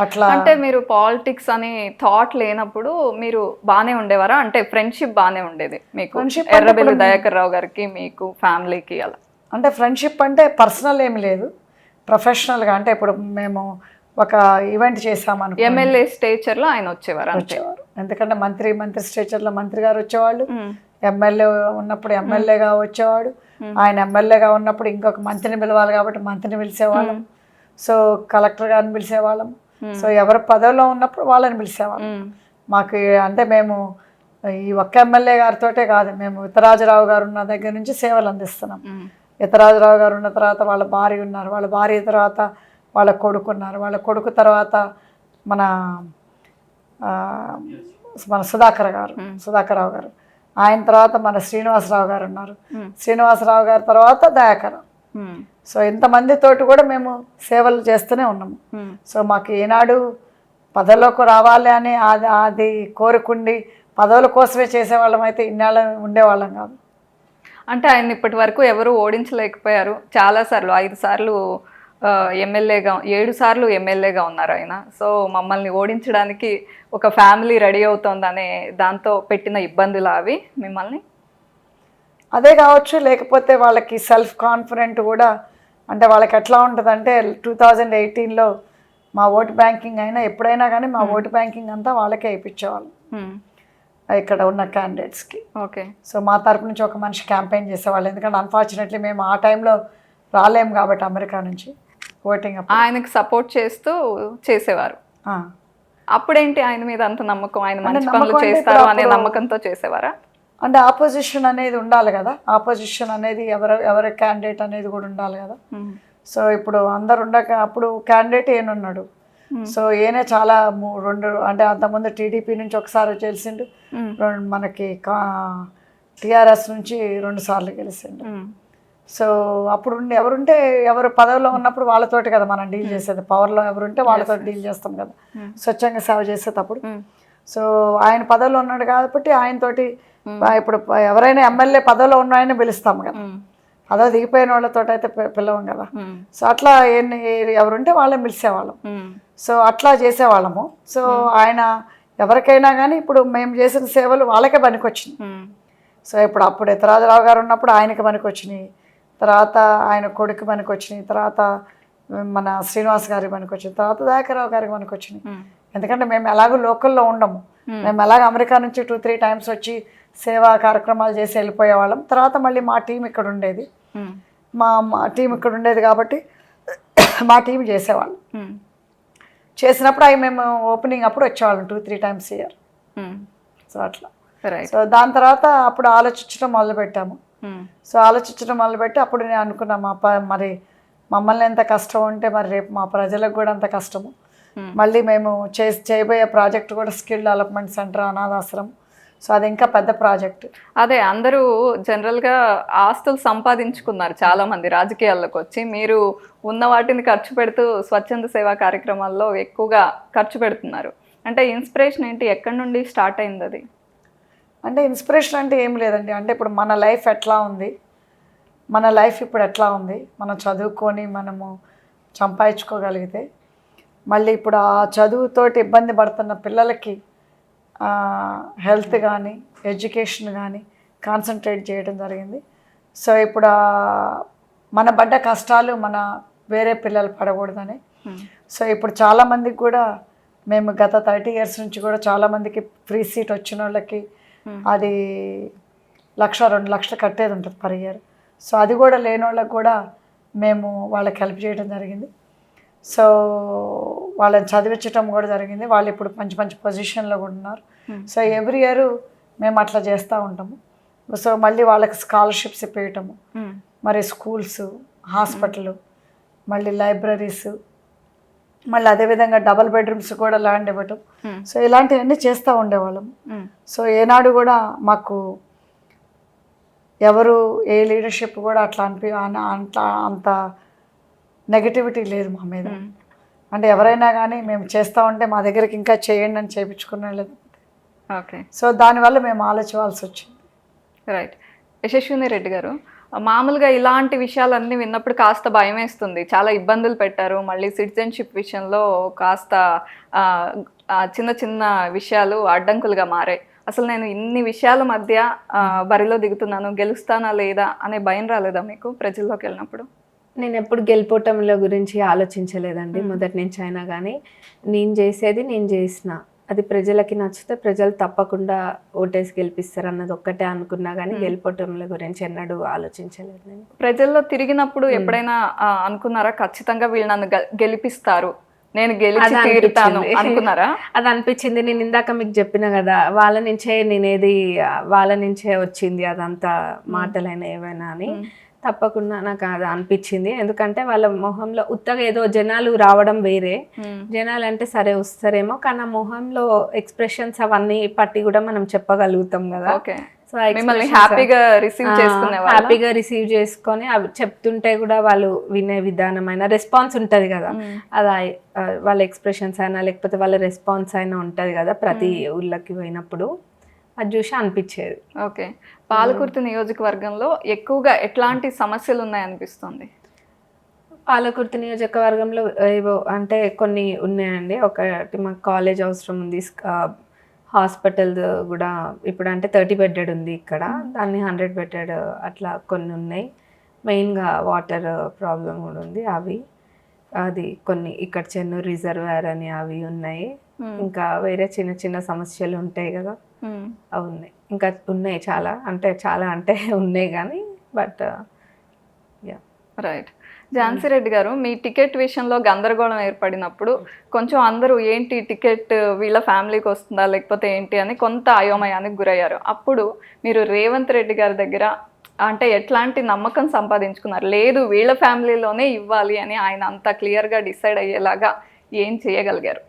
అట్లా. అంటే మీరు పాలిటిక్స్ అని థాట్ లేనప్పుడు మీరు బాగానే ఉండేవారా? అంటే ఫ్రెండ్షిప్ బాగానే ఉండేది మీకు ఎర్రబెల్లి దయాకర్ రావు గారికి మీకు ఫ్యామిలీకి అలా? అంటే ఫ్రెండ్షిప్ అంటే పర్సనల్ ఏమి లేదు, ప్రొఫెషనల్గా. అంటే ఇప్పుడు మేము ఒక ఈవెంట్ చేసామను, ఎమ్మెల్యే స్టేచర్లో ఆయన వచ్చేవారు. ఎందుకంటే మంత్రి స్టేచర్లో మంత్రి గారు వచ్చేవాళ్ళు, ఎమ్మెల్యే ఉన్నప్పుడు ఎమ్మెల్యేగా వచ్చేవాడు, ఆయన ఎమ్మెల్యేగా ఉన్నప్పుడు ఇంకొక మంత్రిని పిలవాలి కాబట్టి మంత్రిని పిలిచేవాళ్ళం. సో కలెక్టర్ గారిని పిలిచేవాళ్ళం. సో ఎవరు పదవిలో ఉన్నప్పుడు వాళ్ళని పిలిచేవాళ్ళం. మాకు అంటే మేము ఈ ఒక్క ఎమ్మెల్యే గారితోటే కాదు, మేము ఉత్తరాజరావు గారు ఉన్న దగ్గర నుంచి సేవలు అందిస్తున్నాం. ఉత్తరాజరావు గారు ఉన్న తర్వాత వాళ్ళ భార్య ఉన్నారు, వాళ్ళ భార్య తర్వాత వాళ్ళ కొడుకు ఉన్నారు, వాళ్ళ కొడుకు తర్వాత మన సుధాకర్రావు గారు, ఆయన తర్వాత మన శ్రీనివాసరావు గారు ఉన్నారు, శ్రీనివాసరావు గారి తర్వాత దయాకర్. సో ఇంతమందితోటి కూడా మేము సేవలు చేస్తూనే ఉన్నాము. సో మాకు ఏనాడు పదవిలోకి రావాలి అని అది కోరుకుండి పదవుల కోసమే చేసేవాళ్ళం అయితే ఇన్నాళ్ళ ఉండేవాళ్ళం కాదు. అంటే ఆయన ఇప్పటి వరకు ఎవరు ఓడించలేకపోయారు. చాలాసార్లు 5 సార్లు ఎమ్మెల్యేగా, 7 సార్లు ఎమ్మెల్యేగా ఉన్నారు ఆయన. సో మమ్మల్ని ఓడించడానికి ఒక ఫ్యామిలీ రెడీ అవుతుందనే దాంతో పెట్టిన ఇబ్బందులు అవి మిమ్మల్ని? అదే కావచ్చు, లేకపోతే వాళ్ళకి సెల్ఫ్ కాన్ఫిడెంట్ కూడా. అంటే వాళ్ళకి ఎట్లా ఉంటుందంటే 2018లో మా ఓటు బ్యాంకింగ్ అయినా ఎప్పుడైనా కానీ మా ఓటు బ్యాంకింగ్ అంతా వాళ్ళకే ఇప్పించేవాళ్ళం ఇక్కడ ఉన్న క్యాండిడేట్స్కి. ఓకే. సో మా తరపు నుంచి ఒక మనిషి క్యాంపెయిన్ చేసేవాళ్ళు, ఎందుకంటే అన్ఫార్చునేట్లీ మేము ఆ టైంలో రాలేము కాబట్టి అమెరికా నుంచి ఓటింగ్ అప్పుడు. ఆయనకు సపోర్ట్ చేస్తూ చేసేవారు. అప్పుడేంటి ఆయన మీద అంత నమ్మకం? ఆయన మంచి పనులు చేస్తారు అనే నమ్మకంతో చేసేవారా? అంటే ఆపోజిషన్ అనేది ఉండాలి కదా, ఆపోజిషన్ అనేది ఎవరి క్యాండిడేట్ అనేది కూడా ఉండాలి కదా. సో ఇప్పుడు అందరు ఉండక అప్పుడు క్యాండిడేట్ ఏనున్నాడు. సో ఈయనే చాలా 2 అంటే అంతకుముందు టీడీపీ నుంచి ఒకసారి వచ్చేసిండు, మనకి టీఆర్ఎస్ నుంచి 2 సార్లు గెలిచిండు. సో అప్పుడు ఎవరుంటే ఎవరు పదవిలో ఉన్నప్పుడు వాళ్ళతోటి కదా మనం డీల్ చేసేది, పవర్లో ఎవరుంటే వాళ్ళతో డీల్ చేస్తాం కదా స్వచ్ఛంగా సేవ చేసేటప్పుడు. సో ఆయన పదవిలో ఉన్నాడు కాబట్టి ఆయనతోటి ఇప్పుడు ఎవరైనా ఎమ్మెల్యే పదవిలో ఉన్న ఆయన పిలుస్తాం కదా, పదవి దిగిపోయిన వాళ్ళతో అయితే పిలవం కదా. సో అట్లా ఎవరుంటే వాళ్ళని పిలిచేవాళ్ళం. సో అట్లా చేసేవాళ్ళము. సో ఆయన ఎవరికైనా కానీ ఇప్పుడు మేము చేసిన సేవలు వాళ్ళకే పనికొచ్చినాయి. సో అప్పుడు ఉత్తరాజరావు గారు ఉన్నప్పుడు ఆయనకి పనికొచ్చినాయి, తర్వాత ఆయన కొడుకు పనికొచ్చినాయి, తర్వాత మన శ్రీనివాస్ గారికి పనికొచ్చినాయి, తర్వాత దయాకర్రావు గారికి పనికొచ్చినాయి. ఎందుకంటే మేము ఎలాగో లోకల్లో ఉండము, మేము ఎలాగ అమెరికా నుంచి 2-3 times వచ్చి సేవా కార్యక్రమాలు చేసి వెళ్ళిపోయేవాళ్ళం. తర్వాత మళ్ళీ మా టీం ఇక్కడ ఉండేది, మా టీం ఇక్కడ ఉండేది కాబట్టి మా టీం చేసేవాళ్ళం. చేసినప్పుడు అవి మేము ఓపెనింగ్ అప్పుడు వచ్చేవాళ్ళం 2-3 times a year. సో అట్లా. సో దాని తర్వాత అప్పుడు ఆలోచించడం మొదలుపెట్టాము. సో ఆలోచించడం మొదలుపెట్టి అప్పుడు నేను అనుకున్నా మరి మమ్మల్ని ఎంత కష్టం ఉంటే మరి రేపు మా ప్రజలకు కూడా అంత కష్టము. మళ్ళీ మేము చేయబోయే ప్రాజెక్ట్ కూడా స్కిల్ డెవలప్మెంట్ సెంటర్ అనాథాశ్రమం. సో అది ఇంకా పెద్ద ప్రాజెక్ట్. అదే అందరూ జనరల్గా ఆస్తులు సంపాదించుకున్నారు చాలామంది రాజకీయాల్లోకి వచ్చి. మీరు ఉన్న వాటిని ఖర్చు పెడుతూ స్వచ్ఛంద సేవా కార్యక్రమాల్లో ఎక్కువగా ఖర్చు పెడుతున్నారు. అంటే ఇన్స్పిరేషన్ ఏంటి? ఎక్కడి నుండి స్టార్ట్ అయింది అది? అంటే ఇన్స్పిరేషన్ అంటే ఏం లేదండి. అంటే ఇప్పుడు మన లైఫ్ ఎట్లా ఉంది, మన లైఫ్ ఇప్పుడు ఎట్లా ఉంది, మనం చదువుకొని మనము సంపాదించుకోగలిగితే మళ్ళీ ఇప్పుడు ఆ చదువుతోటి ఇబ్బంది పడుతున్న పిల్లలకి హెల్త్ కానీ ఎడ్యుకేషన్ కానీ కాన్సన్ట్రేట్ చేయడం జరిగింది. సో ఇప్పుడు మన పడ్డ కష్టాలు మన వేరే పిల్లలు పడకూడదని. సో ఇప్పుడు చాలామందికి కూడా మేము గత 30 years నుంచి కూడా చాలామందికి ఫ్రీ సీట్ వచ్చిన వాళ్ళకి అది 1-2 లక్షలు కట్టేది ఉంటుంది per year. సో అది కూడా లేని వాళ్ళకి కూడా మేము వాళ్ళకి హెల్ప్ చేయడం జరిగింది. సో వాళ్ళని చదివించటం కూడా జరిగింది. వాళ్ళు ఇప్పుడు మంచి మంచి పొజిషన్లో కూడా ఉన్నారు. సో ఎవ్రీ ఇయర్ మేము అట్లా చేస్తూ ఉంటాము. సో మళ్ళీ వాళ్ళకి స్కాలర్షిప్స్ ఇప్పించటము, మరి స్కూల్స్, హాస్పిటల్, మళ్ళీ లైబ్రరీస్, మళ్ళీ అదేవిధంగా డబల్ బెడ్రూమ్స్ కూడా ల్యాండ్ ఇవ్వటం. సో ఇలాంటివన్నీ చేస్తూ ఉండేవాళ్ళం. సో ఏనాడు కూడా మాకు ఎవరు ఏ లీడర్షిప్ కూడా అట్లా అంత నెగటివిటీ లేదు మా మీద. అంటే ఎవరైనా కానీ మేము చేస్తూ ఉంటే మా దగ్గరికి ఇంకా చేయండి అని చేయించుకునే లేదు. ఓకే. సో దానివల్ల మేము ఆలోచించాల్సి వచ్చింది. రైట్. యశస్విని రెడ్డి గారు, మామూలుగా ఇలాంటి విషయాలన్నీ విన్నప్పుడు కాస్త భయం వేస్తుంది. చాలా ఇబ్బందులు పెట్టారు. మళ్ళీ సిటిజన్షిప్ విషయంలో కాస్త చిన్న చిన్న విషయాలు అడ్డంకులుగా మారాయి. అసలు నేను ఇన్ని విషయాల మధ్య బరిలో దిగుతున్నాను, గెలుస్తానా లేదా అనే భయం రాలేదా మీకు ప్రజల్లోకి వెళ్ళినప్పుడు? నేను ఎప్పుడు గెలిపోవటంలో గురించి ఆలోచించలేదండి మొదటి నుంచి అయినా కానీ. నేను చేసేది నేను చేసిన, అది ప్రజలకి నచ్చితే ప్రజలు తప్పకుండా ఓటేసి గెలిపిస్తారు అన్నది ఒక్కటే అనుకున్నా కానీ గెలిపోవటంల గురించి ఎన్నడూ ఆలోచించలేదు నేను. ప్రజల్లో తిరిగినప్పుడు ఎప్పుడైనా అనుకున్నారా ఖచ్చితంగా వీళ్ళు నన్ను గెలిపిస్తారు, నేను గెలిచి తీరుతాను అనుకున్నారా? అది అనిపించింది. నేను ఇందాక మీకు చెప్పిన కదా, వాళ్ళ నుంచే నేనేది వాళ్ళ నుంచే వచ్చింది అదంతా, మాటలైనా ఏవైనా అని. తప్పకుండా నాకు అది అనిపించింది. ఎందుకంటే వాళ్ళ మొహంలో ఉత్తగా ఏదో జనాలు రావడం వేరే, జనాలు అంటే సరే వస్తారేమో, కానీ ఆ మొహంలో ఎక్స్ప్రెషన్స్ అవన్నీ పట్టి కూడా మనం చెప్పగలుగుతాం కదా. సో హ్యాపీగా రిసీవ్ చేసుకొని అవి చెప్తుంటే కూడా వాళ్ళు వినే విధానమైన రెస్పాన్స్ ఉంటుంది కదా, అది వాళ్ళ ఎక్స్ప్రెషన్స్ అయినా లేకపోతే వాళ్ళ రెస్పాన్స్ అయినా ఉంటుంది కదా ప్రతి ఊళ్ళకి పోయినప్పుడు, అది చూసి అనిపించేది. ఓకే. పాలకుర్తి నియోజకవర్గంలో ఎక్కువగా ఎట్లాంటి సమస్యలు ఉన్నాయనిపిస్తుంది? పాలకుర్తి నియోజకవర్గంలో ఏవో అంటే కొన్ని ఉన్నాయండి. ఒకటి మాకు కాలేజ్ అవసరం ఉంది, హాస్పిటల్ కూడా ఇప్పుడు అంటే 30 బెడ్డెడ్ ఉంది ఇక్కడ, దాన్ని 100 బెడ్డెడ్ అట్లా కొన్ని ఉన్నాయి. మెయిన్గా వాటర్ ప్రాబ్లం కూడా ఉంది, అవి అది కొన్ని ఇక్కడ చెన్నూరు రిజర్వాయర్ అని అవి ఉన్నాయి. ఇంకా వేరే చిన్న చిన్న సమస్యలు ఉంటాయి కదా, అవి ఉన్నాయి. ఇంకా ఉన్నాయి చాలా అంటే ఉన్నాయి కానీ బట్ రైట్. ఝాన్సీ రెడ్డి గారు, మీ టికెట్ విషయంలో గందరగోళం ఏర్పడినప్పుడు కొంచెం అందరూ ఏంటి టికెట్ వీళ్ళ ఫ్యామిలీకి వస్తుందా లేకపోతే ఏంటి అని కొంత అయోమయానికి గురయ్యారు. అప్పుడు మీరు రేవంత్ రెడ్డి గారి దగ్గర అంటే ఎట్లాంటి నమ్మకం సంపాదించుకున్నారు? లేదు వీళ్ళ ఫ్యామిలీలోనే ఇవ్వాలి అని ఆయన అంత క్లియర్గా డిసైడ్ అయ్యేలాగా ఏం చేయగలిగారు?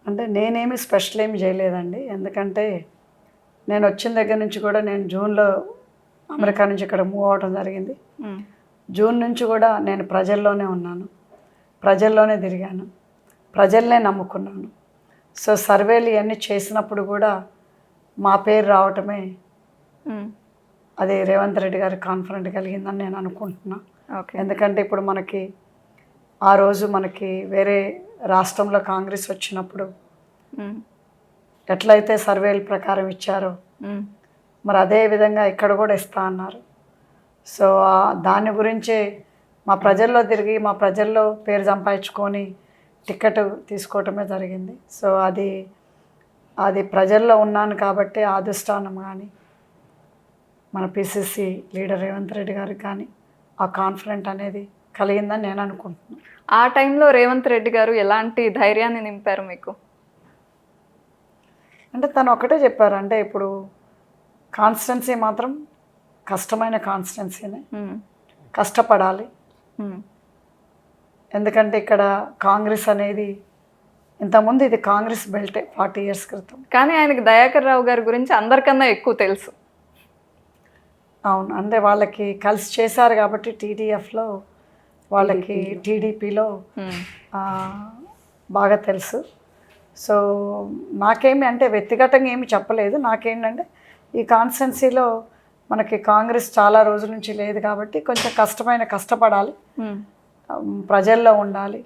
అంటే నేనేమి స్పెషల్ ఏమి చేయలేదండి. ఎందుకంటే నేను వచ్చిన దగ్గర నుంచి కూడా నేను జూన్లో అమెరికా నుంచి ఇక్కడ మూవ్ అవడం జరిగింది. జూన్ నుంచి కూడా నేను ప్రజల్లోనే ఉన్నాను, ప్రజల్లోనే తిరిగాను, ప్రజల్నే నమ్ముకున్నాను. సో సర్వేలు ఇవన్నీ చేసినప్పుడు కూడా మా పేరు రావటమే అది రేవంత్ రెడ్డి గారి కాన్ఫిడెంట్ కలిగిందని నేను అనుకుంటున్నా. ఎందుకంటే ఇప్పుడు మనకి ఆ రోజు మనకి వేరే రాష్ట్రంలో కాంగ్రెస్ వచ్చినప్పుడు ఎట్లయితే సర్వేల ప్రకారం ఇచ్చారో మరి అదే విధంగా ఇక్కడ కూడా ఇస్తా అన్నారు. సో దాని గురించే మా ప్రజల్లో తిరిగి మా ప్రజల్లో పేరు సంపాదించుకొని టికెట్ తీసుకోవటమే జరిగింది. సో అది ప్రజల్లో ఉన్నాను కాబట్టి ఆ అధిష్టానం కానీ మన పిసిసి లీడర్ రేవంత్ రెడ్డి గారికి కానీ ఆ కాన్ఫిడెంట్ అనేది కలిగిందని నేను అనుకుంటున్నాను. ఆ టైంలో రేవంత్ రెడ్డి గారు ఎలాంటి ధైర్యాన్ని నింపారు మీకు? అంటే తను ఒకటే చెప్పారు, అంటే ఇప్పుడు కాన్స్టిట్యున్సీ మాత్రం కష్టమైన కాన్స్టిట్యున్సీనే, కష్టపడాలి. ఎందుకంటే ఇక్కడ కాంగ్రెస్ అనేది ఇంతకుముందు ఇది కాంగ్రెస్ బెల్టే 40 years క్రితం. కానీ ఆయనకి దయాకర్ రావు గారి గురించి అందరికన్నా ఎక్కువ తెలుసు. అవును, అంటే వాళ్ళకి కలిసి చేశారు కాబట్టి టీడీఎఫ్లో వాళ్ళకి టీడీపీలో బాగా తెలుసు. సో నాకేమి అంటే వ్యక్తిగతంగా ఏమి చెప్పలేదు. నాకేంటంటే ఈ కాన్స్టిట్యున్సీలో మనకి కాంగ్రెస్ చాలా రోజుల నుంచి లేదు కాబట్టి కొంచెం కష్టపడాలి, ప్రజల్లో ఉండాలి,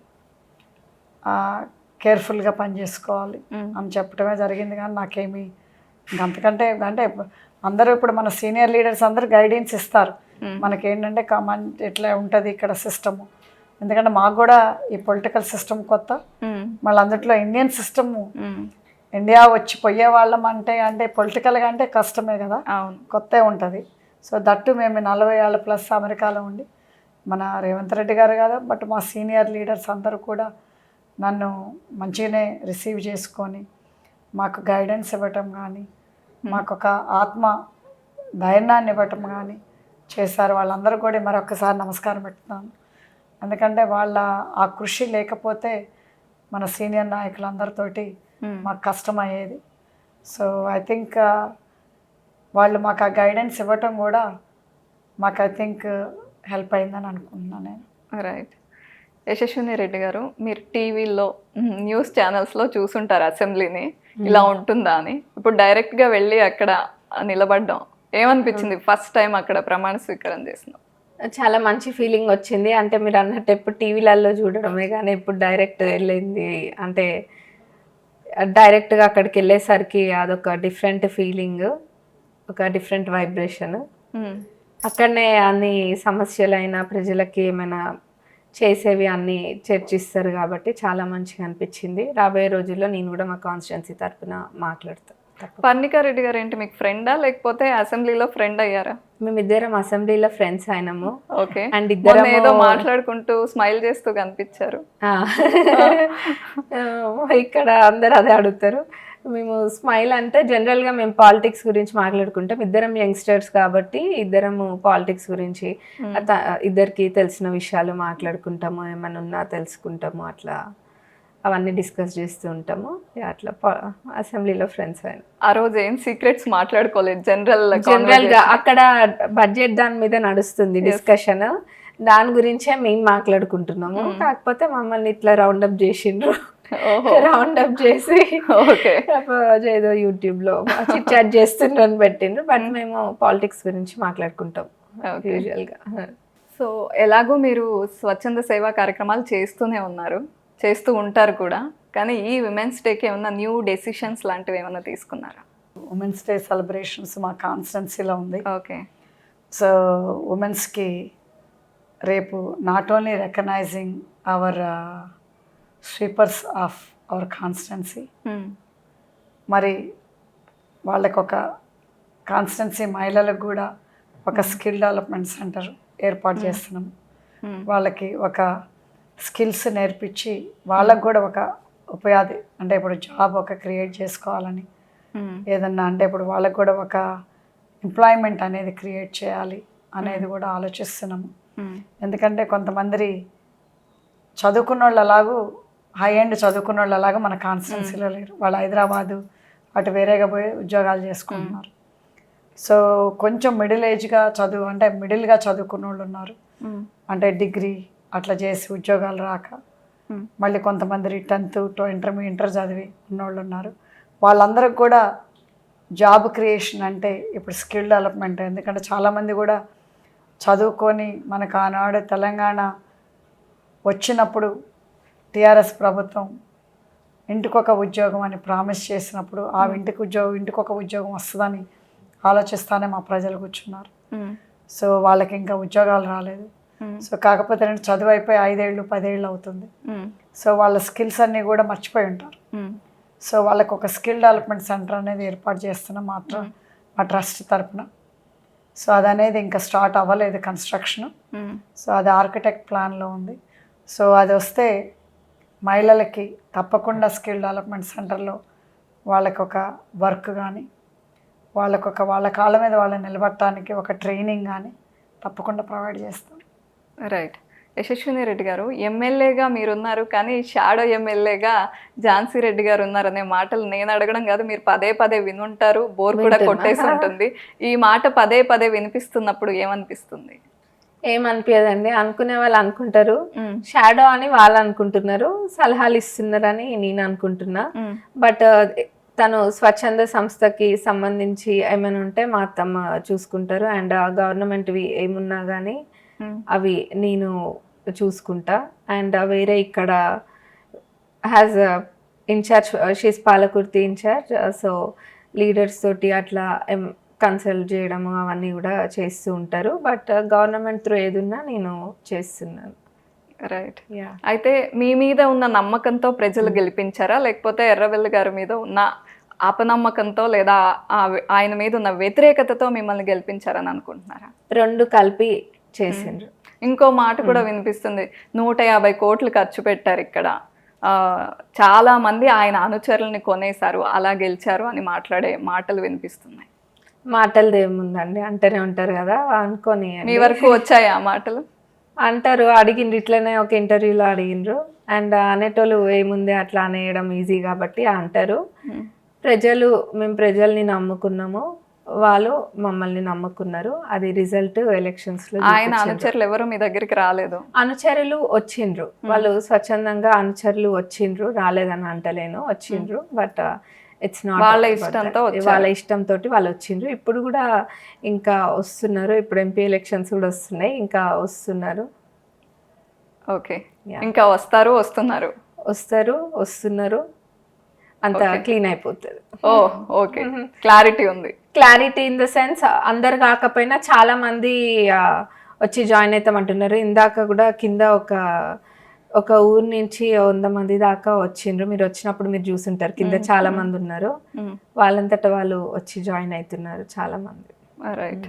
కేర్ఫుల్గా పనిచేసుకోవాలి అని చెప్పడమే జరిగింది. కానీ నాకేమి అంతకంటే అంటే అందరూ ఇప్పుడు మన సీనియర్ లీడర్స్ అందరూ గైడెన్స్ ఇస్తారు మనకేంటంటే ఎట్లా ఉంటుంది ఇక్కడ సిస్టము. ఎందుకంటే మాకు కూడా ఈ పొలిటికల్ సిస్టమ్ కొత్త, మళ్ళీ అందుట్లో ఇండియన్ సిస్టము ఇండియా వచ్చి పోయే వాళ్ళం అంటే పొలిటికల్గా అంటే కష్టమే కదా, కొత్త ఉంటుంది. సో దట్టు మేము 40 ఏళ్ళ ప్లస్ అమెరికాలో ఉండి మన రేవంత్ రెడ్డి గారు కాదు, బట్ మా సీనియర్ లీడర్స్ అందరూ కూడా నన్ను మంచిగానే రిసీవ్ చేసుకొని మాకు గైడెన్స్ ఇవ్వటం కానీ, మాకు ఒక ఆత్మ ధైర్యాన్ని ఇవ్వటం కానీ చేశారు. వాళ్ళందరూ కూడా మరొకసారి నమస్కారం పెడుతున్నాను. ఎందుకంటే వాళ్ళ ఆ కృషి లేకపోతే మన సీనియర్ నాయకులందరితోటి మాకు కష్టమయ్యేది. సో ఐ థింక్ వాళ్ళు మాకు ఆ గైడెన్స్ ఇవ్వటం కూడా మాకు ఐ థింక్ హెల్ప్ అయిందని అనుకుంటున్నాను నేను. రైట్. యశస్విని రెడ్డి గారు, మీరు టీవీలో న్యూస్ ఛానల్స్లో చూసుంటారు అసెంబ్లీని ఇలా ఉంటుందా అని. ఇప్పుడు డైరెక్ట్గా వెళ్ళి అక్కడ నిలబడ్డాం, ఏమనిపించింది ఫస్ట్ టైం అక్కడ ప్రమాణ స్వీకారం చేసినాం? చాలా మంచి ఫీలింగ్ వచ్చింది. అంటే మీరు అన్నట్టు ఎప్పుడు టీవీలలో చూడడమే కానీ ఎప్పుడు డైరెక్ట్ వెళ్ళింది అంటే డైరెక్ట్గా అక్కడికి వెళ్ళేసరికి అదొక డిఫరెంట్ ఫీలింగ్, ఒక డిఫరెంట్ వైబ్రేషన్. అక్కడనే అన్ని సమస్యలైనా ప్రజలకి ఏమైనా చేసేవి అన్నీ చర్చిస్తారు కాబట్టి చాలా మంచిగా అనిపించింది. రాబోయే రోజుల్లో నేను కూడా మా కాన్స్టిట్యున్సీ తరఫున మాట్లాడతాను. పర్ణికా రెడ్డి గారు ఏంటి మీకు ఫ్రెండా లేకపోతే అసెంబ్లీలో ఫ్రెండ్ అయ్యారా? మేమిద్దరం అసెంబ్లీలో ఫ్రెండ్స్ అయినాము. ఓకే. అండ్ ఇద్దరం ఏదో మాట్లాడుకుంటూ స్మైల్ చేస్తూ కనిపించారు. ఇక్కడ అందరు అదే అడుగుతారు. మేము స్మైల్ అంటే జనరల్గా మేము పాలిటిక్స్ గురించి మాట్లాడుకుంటాం. ఇద్దరం యంగ్స్టర్స్ కాబట్టి ఇద్దరము పాలిటిక్స్ గురించి ఇద్దరికి తెలిసిన విషయాలు మాట్లాడుకుంటాము, ఏమైనా ఉన్నా తెలుసుకుంటాము, అట్లా అవన్నీ డిస్కస్ చేస్తూ ఉంటాము. అట్లా అసెంబ్లీలో ఫ్రెండ్స్ అయినా. ఆ రోజు ఏం సీక్రెట్స్ మాట్లాడుకోలేదు, జనరల్గా అక్కడ బడ్జెట్ దాని మీద నడుస్తుంది డిస్కషన్, దాని గురించే మేము మాట్లాడుకుంటున్నాము. కాకపోతే మమ్మల్ని ఇట్లా రౌండప్ చేసిండ్రు, రౌండప్ చేసి ఏదో యూట్యూబ్లో చిట్ చేస్తుండ్రని పెట్టిండ్రు. బట్ మేము పాలిటిక్స్ గురించి మాట్లాడుకుంటాం యూజువల్గా. సో ఎలాగో మీరు స్వచ్ఛంద సేవా కార్యక్రమాలు చేస్తూ ఉంటారు కూడా, కానీ ఈ విమెన్స్ డేకి ఏమన్నా న్యూ డెసిషన్స్ లాంటివి ఏమన్నా తీసుకున్నారా? ఉమెన్స్ డే సెలబ్రేషన్స్ మా కాన్స్టెన్సీలో ఉంది. ఓకే. సో ఉమెన్స్కి రేపు not only recognising our sweepers of our constituency, మరి వాళ్ళకు ఒక కాన్స్టెన్సీ మహిళలకు కూడా ఒక స్కిల్ డెవలప్మెంట్ సెంటర్ ఏర్పాటు చేస్తున్నాం. వాళ్ళకి ఒక స్కిల్స్ నేర్పించి వాళ్ళకు కూడా ఒక ఉపాధి, అంటే ఇప్పుడు జాబ్ ఒక క్రియేట్ చేసుకోవాలని ఏదన్నా, అంటే ఇప్పుడు వాళ్ళకు కూడా ఒక ఎంప్లాయ్మెంట్ అనేది క్రియేట్ చేయాలి అనేది కూడా ఆలోచిస్తున్నాము. ఎందుకంటే కొంతమంది చదువుకున్న వాళ్ళు అలాగూ హై ఎండ్ చదువుకున్న వాళ్ళు అలాగా మన కాన్స్టిట్యున్సీలో లేరు. వాళ్ళు హైదరాబాదు అటు వేరేగా పోయి ఉద్యోగాలు చేసుకుంటున్నారు. సో కొంచెం మిడిల్ ఏజ్గా అంటే మిడిల్గా చదువుకున్న వాళ్ళు ఉన్నారు, అంటే డిగ్రీ అట్లా చేసి ఉద్యోగాలు రాక, మళ్ళీ కొంతమంది 10th to ఇంటర్ చదివి ఉన్నోళ్ళు ఉన్నారు. వాళ్ళందరికి కూడా జాబ్ క్రియేషన్ అంటే ఇప్పుడు స్కిల్ డెవలప్మెంట్. ఎందుకంటే చాలామంది కూడా చదువుకొని మనకు ఆనాడు తెలంగాణ వచ్చినప్పుడు టీఆర్ఎస్ ప్రభుత్వం ఇంటికొక ఉద్యోగం అని ప్రామిస్ చేసినప్పుడు ఆ ఇంటికొక ఉద్యోగం వస్తుందని ఆలోచిస్తానే మా ప్రజలు కూర్చున్నారు. సో వాళ్ళకి ఇంకా ఉద్యోగాలు రాలేదు. సో కాకపోతే చదువు అయిపోయి 5 ఏళ్ళు 10 ఏళ్ళు అవుతుంది. సో వాళ్ళ స్కిల్స్ అన్నీ కూడా మర్చిపోయి ఉంటారు. సో వాళ్ళకు ఒక స్కిల్ డెవలప్మెంట్ సెంటర్ అనేది ఏర్పాటు చేస్తున్నాం మా ట్రస్ట్ తరఫున. సో అది అనేది ఇంకా స్టార్ట్ అవ్వలేదు కన్స్ట్రక్షన్. సో అది ఆర్కిటెక్ట్ ప్లాన్లో ఉంది. సో అది వస్తే మహిళలకి తప్పకుండా స్కిల్ డెవలప్మెంట్ సెంటర్లో వాళ్ళకి ఒక వర్క్ కానీ, వాళ్ళ కాళ్ళ మీద వాళ్ళని నిలబడటానికి ఒక ట్రైనింగ్ కానీ తప్పకుండా ప్రొవైడ్ చేస్తాం. రైట్. యశస్విని రెడ్డి గారు, ఎమ్మెల్యేగా మీరున్నారు, కానీ షాడో ఎమ్మెల్యేగా ఝాన్సీ రెడ్డి గారు ఉన్నారనే మాటలు నేను అడగడం కాదు, మీరు పదే వినుంటారు, బోర్ కూడా కొట్టేసి ఉంటుంది. ఈ మాట పదే వినిపిస్తున్నప్పుడు ఏమనిపిస్తుంది? ఏమనిపించదండి, అనుకునే వాళ్ళు అనుకుంటారు షాడో అని వాళ్ళు అనుకుంటున్నారు, సలహాలు ఇస్తున్నారని నేను అనుకుంటున్నా. బట్ తను స్వచ్ఛంద సంస్థకి సంబంధించి ఏమైనా ఉంటే మా అత్తమ్మ చూసుకుంటారు. అండ్ గవర్నమెంట్వి ఏమున్నా కానీ అవి నేను చూసుకుంటా. అండ్ వేరే ఇక్కడ has in charge, she's Palakurthi in charge. So leaders తోటి అట్లా కన్సల్ట్ చేయడము అవన్నీ కూడా చేస్తూ ఉంటారు. బట్ గవర్నమెంట్ త్రూ ఏదున్నా నేను చేస్తున్నాను. రైట్. అయితే మీ మీద ఉన్న నమ్మకంతో ప్రజలు గెలిపించారా, లేకపోతే ఎర్రవెల్లి గారి మీద ఉన్న అపనమ్మకంతో లేదా ఆయన మీద ఉన్న వ్యతిరేకతతో మిమ్మల్ని గెలిపించారని అనుకుంటున్నారా? రెండు కలిపి చేసిండ్రు. ఇంకో మాట కూడా వినిపిస్తుంది, 150 కోట్లు ఖర్చు పెట్టారు ఇక్కడ, చాలా మంది ఆయన అనుచరుల్ని కొనేశారు, అలా గెలిచారు అని మాట్లాడే మాటలు వినిపిస్తున్నాయి. మాటలది ఏముందండి, అంటేనే ఉంటారు కదా, అనుకొని మీ వరకు వచ్చాయి ఆ మాటలు? అంటారు, అడిగిండ్రు ఇట్లనే ఒక ఇంటర్వ్యూలో అడిగిండ్రు. అండ్ అనేటోళ్ళు ఏముంది అట్లా అనేయడం ఈజీ కాబట్టి అంటారు. మేము ప్రజల్ని నమ్ముకున్నాము, వాళ్ళు మమ్మల్ని నమ్ముకున్నారు, అది రిజల్ట్ ఎలక్షన్స్ లో. ఆయన అనుచరులు ఎవరు మీ దగ్గరికి రాలేదు? అనుచరులు వచ్చిండ్రు, వాళ్ళు స్వచ్ఛందంగా అనుచరులు వచ్చిండ్రు, రాలేదని అంటలేను, వచ్చిండ్రు. బట్ ఇట్స్ నాట్ వాళ్ళ ఇష్టంతో వాళ్ళ ఇష్టంతో వాళ్ళు వచ్చిండ్రు. ఇప్పుడు కూడా ఇంకా వస్తున్నారు, ఇప్పుడు ఎంపీ ఎలక్షన్స్ కూడా వస్తున్నాయి, ఇంకా వస్తున్నారు. ఓకే, ఇంకా వస్తున్నారు, అంత క్లీన్ అయిపోతుంది. ఓ ఓకే, క్లారిటీ ఉంది. క్లారిటీ ఇన్ ద సెన్స్ అందరు కాకపోయినా చాలా మంది వచ్చి జాయిన్ అవుతామంటున్నారు. ఇందాక కూడా కింద ఒక ఊరు నుంచి 100 మంది దాకా వచ్చిండ్రు. మీరు వచ్చినప్పుడు మీరు చూసుంటారు, కింద చాలా మంది ఉన్నారు, వాళ్ళంతట వాళ్ళు వచ్చి జాయిన్ అవుతున్నారు చాలా మంది. రైట్.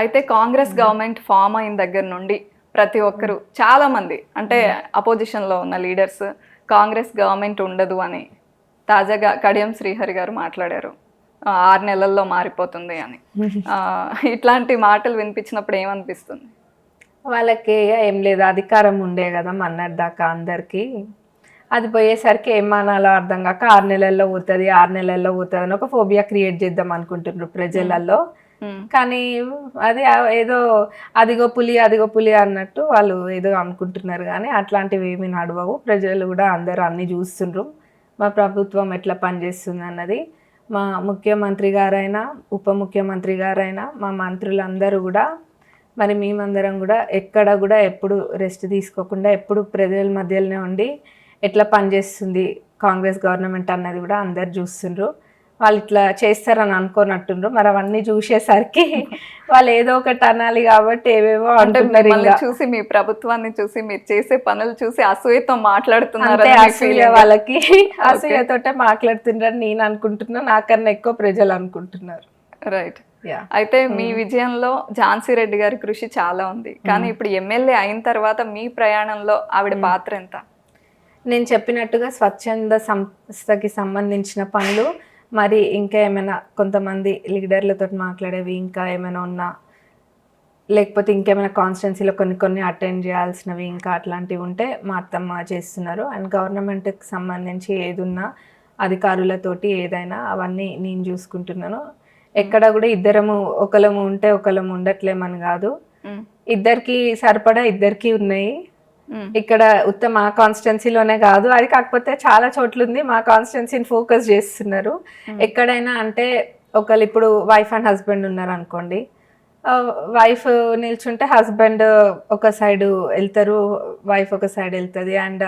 అయితే కాంగ్రెస్ గవర్నమెంట్ ఫామ్ అయిన దగ్గర నుండి ప్రతి ఒక్కరు, చాలా మంది అంటే అపోజిషన్లో ఉన్న లీడర్స్ కాంగ్రెస్ గవర్నమెంట్ ఉండదు అని తాజాగా కడియం శ్రీహరి గారు మాట్లాడారు, 6 నెలల్లో మారిపోతుంది అని. ఇట్లాంటి మాటలు వినిపించినప్పుడు ఏమనిపిస్తుంది? వాళ్ళకి ఏం లేదు, అధికారం ఉండే కదా మొన్నటిదాకా అందరికీ, అది పోయేసరికి ఏం మానాలో అర్థం కాక 6 నెలల్లో పోతుంది అని ఒక ఫోబియా క్రియేట్ చేద్దాం అనుకుంటున్నారు ప్రజలలో. కానీ అది ఏదో అదిగో పులి అన్నట్టు వాళ్ళు ఏదో అనుకుంటున్నారు, కానీ అట్లాంటివి ఏమీ నడవవు. ప్రజలు కూడా అందరూ అన్ని చూస్తుండ్రు, మా ప్రభుత్వం ఎట్లా పనిచేస్తుంది అన్నది. మా ముఖ్యమంత్రి గారైనా ఉప ముఖ్యమంత్రి గారైనా మా మంత్రులందరూ కూడా, మరి మేమందరం కూడా ఎక్కడ కూడా ఎప్పుడు రెస్ట్ తీసుకోకుండా ఎప్పుడు ప్రజల మధ్యలోనే ఉండి ఎట్లా పనిచేస్తుంది కాంగ్రెస్ గవర్నమెంట్ అన్నది కూడా అందరు చూస్తుండ్రు. వాళ్ళు ఇట్లా చేస్తారని అనుకోనట్టుండ్రు, మరి అవన్నీ చూసేసరికి వాళ్ళు ఏదో ఒకటి అనాలి కాబట్టి ఏవేవో అంటున్నారు. చూసి మీ ప్రభుత్వాన్ని చూసి మీరు చేసే పనులు చూసి అసూయతో మాట్లాడుతున్నారు, వాళ్ళకి అసూయతోటే మాట్లాడుతున్నారు నేను అనుకుంటున్నా, నాకన్నా ఎక్కువ ప్రజలు అనుకుంటున్నారు. రైట్. అయితే మీ విజయంలో ఝాన్సీ రెడ్డి గారి కృషి చాలా ఉంది, కానీ ఇప్పుడు ఎమ్మెల్యే అయిన తర్వాత మీ ప్రయాణంలో ఆవిడ పాత్ర ఎంత? నేను చెప్పినట్టుగా స్వచ్ఛంద సంస్థకి సంబంధించిన పనులు, మరి ఇంకా ఏమైనా కొంతమంది లీడర్లతో మాట్లాడేవి ఇంకా ఏమైనా ఉన్నా, లేకపోతే ఇంకేమైనా కాన్స్టిట్యున్సీలో కొన్ని అటెండ్ చేయాల్సినవి ఇంకా అట్లాంటివి ఉంటే మా అత్తమ్మ చేస్తున్నారు. అండ్ గవర్నమెంట్కి సంబంధించి ఏదున్నా అధికారులతోటి ఏదైనా అవన్నీ నేను చూసుకుంటున్నాను. ఎక్కడ కూడా ఇద్దరము ఒకళ్ళము ఉంటే ఒకళ్ళము ఉండట్లేమని కాదు, ఇద్దరికి సరిపడా ఇద్దరికి ఉన్నాయి. ఇక్కడ మా కాన్స్టిట్యున్సీలోనే కాదు, అది కాకపోతే చాలా చోట్ల ఉంది, మా కాన్స్టిట్యున్సీని ఫోకస్ చేస్తున్నారు. ఎక్కడైనా అంటే ఒకళ్ళు ఇప్పుడు వైఫ్ అండ్ హస్బెండ్ ఉన్నారు అనుకోండి, వైఫ్ నిల్చుంటే హస్బెండ్ ఒక సైడ్ వెళ్తారు, వైఫ్ ఒక సైడ్ వెళ్తుంది, అండ్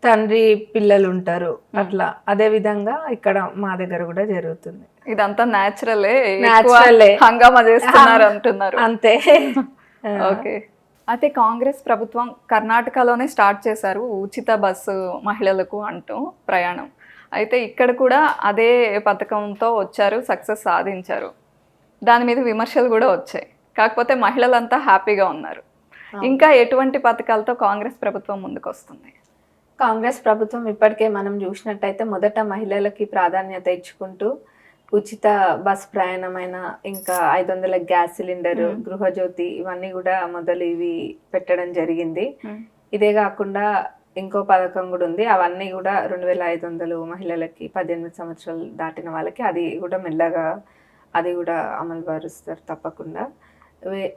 తండ్రి పిల్లలు ఉంటారు అట్లా. అదే విధంగా ఇక్కడ మా దగ్గర కూడా జరుగుతుంది. ఇదంతా న్యాచురలే, హంగామా చేస్తున్నారు అంటున్నారు అంతే. ఓకే. అయితే కాంగ్రెస్ ప్రభుత్వం కర్ణాటకలోనే స్టార్ట్ చేశారు ఉచిత బస్సు మహిళలకు అంటూ ప్రయాణం. అయితే ఇక్కడ కూడా అదే పథకంతో వచ్చారు, సక్సెస్ సాధించారు. దాని మీద విమర్శలు కూడా వచ్చాయి, కాకపోతే మహిళలంతా హ్యాపీగా ఉన్నారు. ఇంకా ఎటువంటి పథకాలతో కాంగ్రెస్ ప్రభుత్వం ముందుకు వస్తుంది? కాంగ్రెస్ ప్రభుత్వం ఇప్పటికే మనం చూసినట్టయితే మొదట మహిళలకి ప్రాధాన్యత ఇచ్చుకుంటూ ఉచిత బస్ ప్రయాణమైన, ఇంకా 500 గ్యాస్ సిలిండర్, గృహజ్యోతి, ఇవన్నీ కూడా మొదలు ఇవి పెట్టడం జరిగింది. ఇదే కాకుండా ఇంకో పథకం కూడా ఉంది, అవన్నీ కూడా 2500 మహిళలకి 18 సంవత్సరాలు దాటిన వాళ్ళకి, అది కూడా మెల్లగా అది కూడా అమలు పరుస్తారు తప్పకుండా.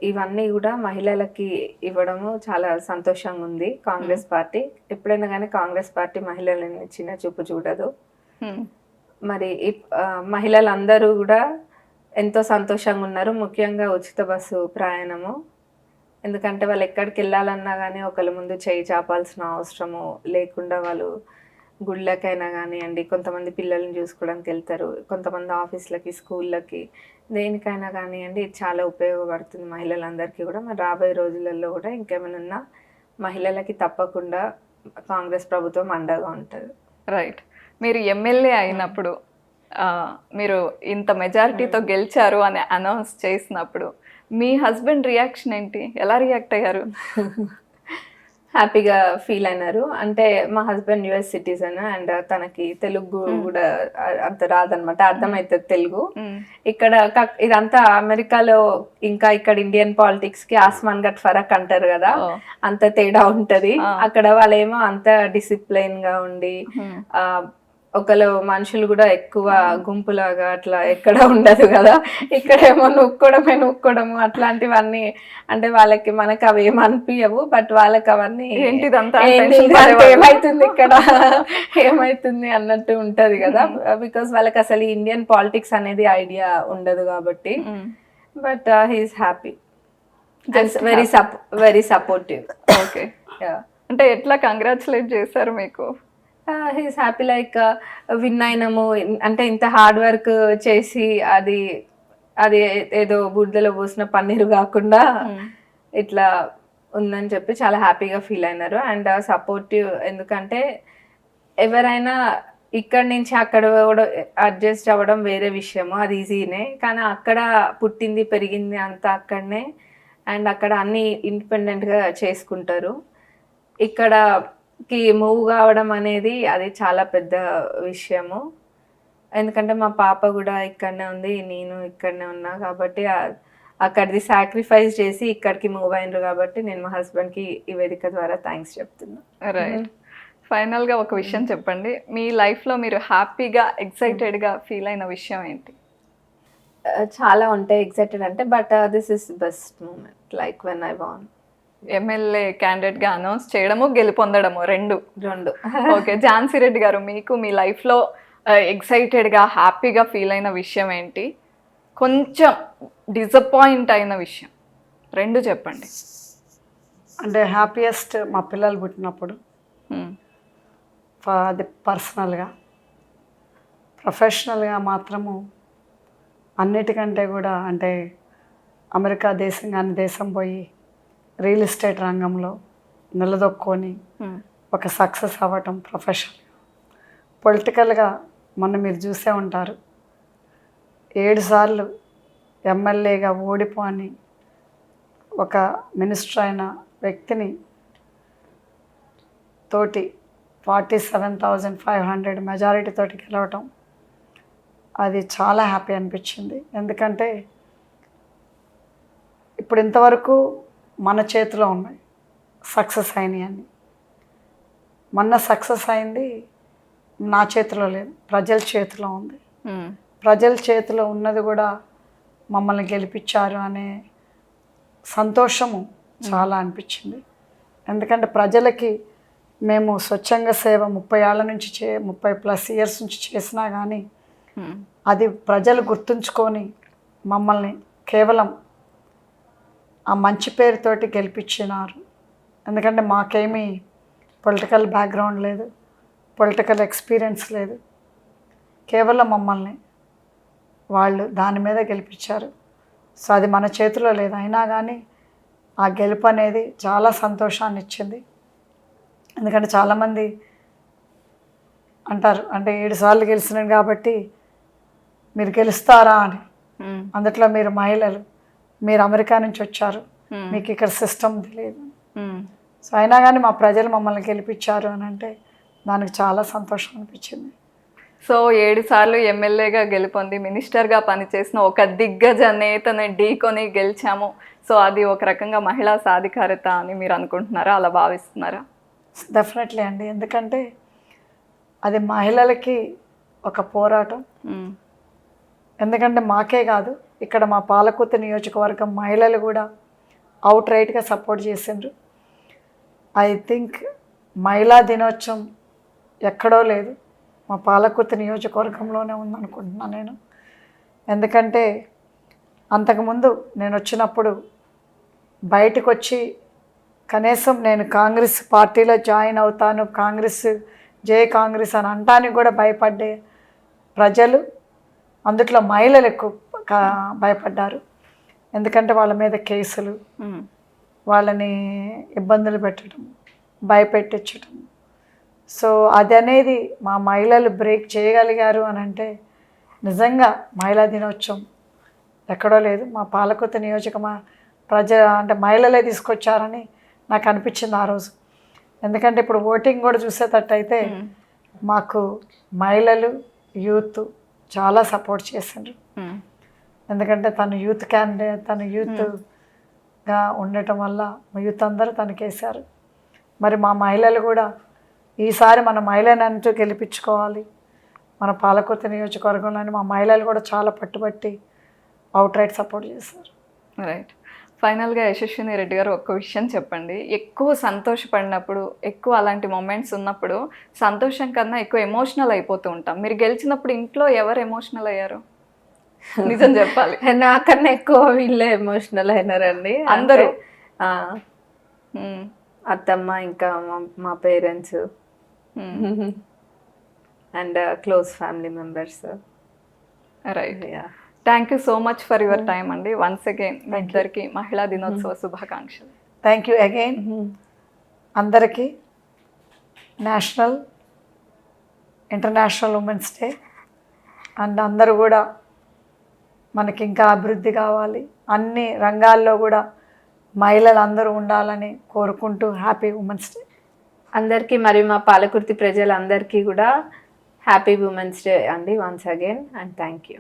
ఇవన్నీ కూడా మహిళలకి ఇవ్వడము చాలా సంతోషంగా ఉంది. కాంగ్రెస్ పార్టీ ఎప్పుడైనా కానీ కాంగ్రెస్ పార్టీ మహిళలని చిన్న చూపు చూడదు. మరి మహిళలందరూ కూడా ఎంతో సంతోషంగా ఉన్నారు, ముఖ్యంగా ఉచిత బస్సు ప్రయాణము. ఎందుకంటే వాళ్ళు ఎక్కడికి వెళ్ళాలన్నా కానీ ఒకళ్ళ ముందు చేయి చాపాల్సిన అవసరము లేకుండా వాళ్ళు గుళ్ళకైనా కానివ్వండి, కొంతమంది పిల్లల్ని చూసుకోవడానికి వెళ్తారు, కొంతమంది ఆఫీస్లకి, స్కూళ్ళకి, దేనికైనా కానివ్వండి, ఇది చాలా ఉపయోగపడుతుంది మహిళలందరికీ కూడా. మరి రాబోయే రోజులలో కూడా ఇంకేమైనా ఉన్నా మహిళలకి తప్పకుండా కాంగ్రెస్ ప్రభుత్వం అండగా ఉంటుంది. రైట్. మీరు ఎమ్మెల్యే అయినప్పుడు, మీరు ఇంత మెజారిటీతో గెలిచారు అని అనౌన్స్ చేసినప్పుడు మీ హస్బెండ్ రియాక్షన్ ఏంటి, ఎలా రియాక్ట్ అయ్యారు? హ్యాపీగా ఫీల్ అయినారు. అంటే మా హస్బెండ్ యుఎస్ సిటిజన్ అండ్ తనకి తెలుగు కూడా అంత రాదనమాట, అర్థమవుతుంది తెలుగు. ఇక్కడ ఇదంతా అమెరికాలో ఇంకా ఇక్కడ ఇండియన్ పాలిటిక్స్ కి ఆస్మాన్ గట్ ఫరక్ అంటారు కదా, అంత తేడా ఉంటది. అక్కడ వాళ్ళేమో అంత డిసిప్లైన్ గా ఉండి ఒకళ్ళు మనుషులు కూడా ఎక్కువ గుంపులాగా అట్లా ఎక్కడ ఉండదు కదా, ఇక్కడేమో నూక్కోవడము అట్లాంటివన్నీ. అంటే వాళ్ళకి మనకి అవి ఏమి అనిపించవు, బట్ వాళ్ళకి అవన్నీ ఏమైతుంది ఇక్కడ ఏమైతుంది అన్నట్టు ఉంటది కదా, బికాస్ వాళ్ళకి అసలు ఇండియన్ పాలిటిక్స్ అనేది ఐడియా ఉండదు కాబట్టి. But he's happy, very supportive. Okay, అంటే ఎట్లా కంగ్రాచులేట్ చేశారు మీకు? హీస్ హ్యాపీ, లైక్ విన్ అయినాము అంటే ఇంత హార్డ్ వర్క్ చేసి అది ఏదో బుడ్డలో పోసిన పన్నీరు కాకుండా ఇట్లా ఉందని చెప్పి చాలా హ్యాపీగా ఫీల్ అయినారు. అండ్ సపోర్టివ్, ఎందుకంటే ఎవరైనా ఇక్కడ నుంచి అక్కడ కూడా అడ్జస్ట్ అవ్వడం వేరే విషయము, అది ఈజీనే. కానీ అక్కడ పుట్టింది పెరిగింది అంతా అక్కడనే, అండ్ అక్కడ అన్ని ఇండిపెండెంట్గా చేసుకుంటారు. ఇక్కడకి మూవ్ కావడం అనేది అది చాలా పెద్ద విషయము, ఎందుకంటే మా పాప కూడా ఇక్కడనే ఉంది, నేను ఇక్కడనే ఉన్నా కాబట్టి అక్కడిది సాక్రిఫైస్ చేసి ఇక్కడికి మూవ్ అయినరు కాబట్టి నేను మా హస్బెండ్కి ఈ వేదిక ద్వారా థ్యాంక్స్ చెప్తున్నా. రైట్, ఫైనల్గా ఒక విషయం చెప్పండి, మీ లైఫ్లో మీరు హ్యాపీగా ఎక్సైటెడ్గా ఫీల్ అయిన విషయం ఏంటి? చాలా ఉంటాయి ఎక్సైటెడ్ అంటే, but this is best moment, like when I won. MLA క్యాండిడేట్గా అనౌన్స్ చేయడము, గెలుపొందడము రెండు. ఓకే, ఝాన్సీ రెడ్డి గారు, మీకు మీ లైఫ్లో ఎక్సైటెడ్గా హ్యాపీగా ఫీల్ అయిన విషయం ఏంటి, కొంచెం డిసప్పాయింట్ అయిన విషయం, రెండు చెప్పండి. అంటే హ్యాపీయెస్ట్ మా పిల్లలు పుట్టినప్పుడు, అది పర్సనల్గా. ప్రొఫెషనల్గా మాత్రము అన్నిటికంటే కూడా అంటే అమెరికా దేశం కానీ దేశం పోయి రియల్ ఎస్టేట్ రంగంలో నిలదొక్కొని ఒక సక్సెస్ అవ్వటం ప్రొఫెషనల్గా. పొలిటికల్గా మొన్న మీరు చూసే ఉంటారు, 7 సార్లు ఎమ్మెల్యేగా ఓడిపోని ఒక మినిస్టర్ అయిన వ్యక్తిని తోటి 47,500 మెజారిటీ తోటి గెలవటం, అది చాలా హ్యాపీ అనిపించింది. ఎందుకంటే ఇప్పుడు ఇంతవరకు మన చేతిలో ఉన్నాయి సక్సెస్ అయినాయి అని, మొన్న సక్సెస్ అయింది నా చేతిలో లేదు, ప్రజల చేతిలో ఉంది. ప్రజల చేతిలో ఉన్నది కూడా మమ్మల్ని గెలిపించారు అనే సంతోషము చాలా అనిపించింది. ఎందుకంటే ప్రజలకి మేము స్వచ్ఛంద సేవ 30 ఏళ్ళ నుంచి 30+ ఇయర్స్ నుంచి చేసినా కానీ అది ప్రజలు గుర్తుంచుకొని మమ్మల్ని కేవలం ఆ మంచి పేరుతోటి గెలిపించినారు. ఎందుకంటే మాకేమీ పొలిటికల్ బ్యాక్గ్రౌండ్ లేదు, పొలిటికల్ ఎక్స్పీరియన్స్ లేదు, కేవలం మమ్మల్ని వాళ్ళు దాని మీద గెలిపించారు. సో అది మన చేతిలో లేదు, అయినా కానీ ఆ గెలుపు అనేది చాలా సంతోషాన్ని ఇచ్చింది. ఎందుకంటే చాలామంది అంటారు, అంటే 7 సార్లు గెలిచినాను కాబట్టి మీరు గెలుస్తారా అని. అందుట్లో మీరు మహిళలు, మీరు అమెరికా నుంచి వచ్చారు, మీకు ఇక్కడ సిస్టమ్ తెలియదు. సో అయినా కానీ మా ప్రజలు మమ్మల్ని గెలిపించారు అని అంటే దానికి చాలా సంతోషం అనిపించింది. సో 7 సార్లు ఎమ్మెల్యేగా గెలుపొంది మినిస్టర్గా పనిచేసిన ఒక దిగ్గజ నేతని ఢీకొని గెలిచాము. సో అది ఒక రకంగా మహిళా సాధికారత అని మీరు అనుకుంటున్నారా, అలా భావిస్తున్నారా? డెఫినెట్లీ అండి, ఎందుకంటే అది మహిళలకి ఒక పోరాటం. ఎందుకంటే మాకే కాదు, ఇక్కడ మా పాలకుర్తి నియోజకవర్గం మహిళలు కూడా అవుట్ రైట్గా సపోర్ట్ చేసిండ్రు. ఐ థింక్ మహిళా దినోత్సవం ఎక్కడో లేదు, మా పాలకుర్తి నియోజకవర్గంలోనే ఉందనుకుంటున్నాను నేను. ఎందుకంటే అంతకుముందు నేను వచ్చినప్పుడు బయటకు వచ్చి కనీసం నేను కాంగ్రెస్ పార్టీలో జాయిన్ అవుతాను, కాంగ్రెస్ జై కాంగ్రెస్ అని అంటానికి కూడా భయపడ్డే ప్రజలు, అందుట్లో మహిళలు ఎక్కువ భయపడ్డారు. ఎందుకంటే వాళ్ళ మీద కేసులు, వాళ్ళని ఇబ్బందులు పెట్టడం, భయపెట్టించడం. సో అది అనేది మా మహిళలు బ్రేక్ చేయగలిగారు అని అంటే నిజంగా మహిళా దినోత్సవం ఎక్కడో లేదు, మా పాలకుర్తి అంటే మహిళలే తీసుకొచ్చారని నాకు అనిపించింది ఆ రోజు. ఎందుకంటే ఇప్పుడు ఓటింగ్ కూడా చూసేటట్టయితే మాకు మహిళలు, యూత్ చాలా సపోర్ట్ చేసిండ్రు. ఎందుకంటే తను యూత్ క్యాండిడేట్, తను యూత్గా ఉండటం వల్ల మా యూత్ అందరూ తనకేశారు. మరి మా మహిళలు కూడా ఈసారి మన మహిళని అంటూ గెలిపించుకోవాలి మన పాలకుర్తి నియోజకవర్గంలోని మా మహిళలు కూడా చాలా పట్టుబట్టి అవుట్ రైట్ సపోర్ట్ చేశారు. రైట్. ఫైనల్గా యశస్విని రెడ్డి గారు ఒక్క విషయం చెప్పండి. ఎక్కువ సంతోషపడినప్పుడు, ఎక్కువ అలాంటి మూమెంట్స్ ఉన్నప్పుడు సంతోషం కన్నా ఎక్కువ ఎమోషనల్ అయిపోతూ ఉంటాం. మీరు గెలిచినప్పుడు ఇంట్లో ఎవరు ఎమోషనల్ అయ్యారు? నిజం చెప్పాలి. నాకన్నా ఎక్కువ వీళ్ళే ఎమోషనల్ అయినారండి అందరూ. అత్తమ్మ, ఇంకా మా parents and close family members. Right. Thank you so much for your time అండి. వన్స్ అగైన్ మీ ఇద్దరికి మహిళా దినోత్సవ శుభాకాంక్షలు. Thank you again. అందరికీ national, international women's day. And అందరూ కూడా మనకి ఇంకా అభివృద్ధి కావాలి, అన్ని రంగాల్లో కూడా మహిళలు అందరూ ఉండాలని కోరుకుంటూ హ్యాపీ ఉమెన్స్ డే అందరికీ. మరియు మా పాలకుర్తి ప్రజలందరికీ కూడా హ్యాపీ ఉమెన్స్ డే అండి once again, and thank you.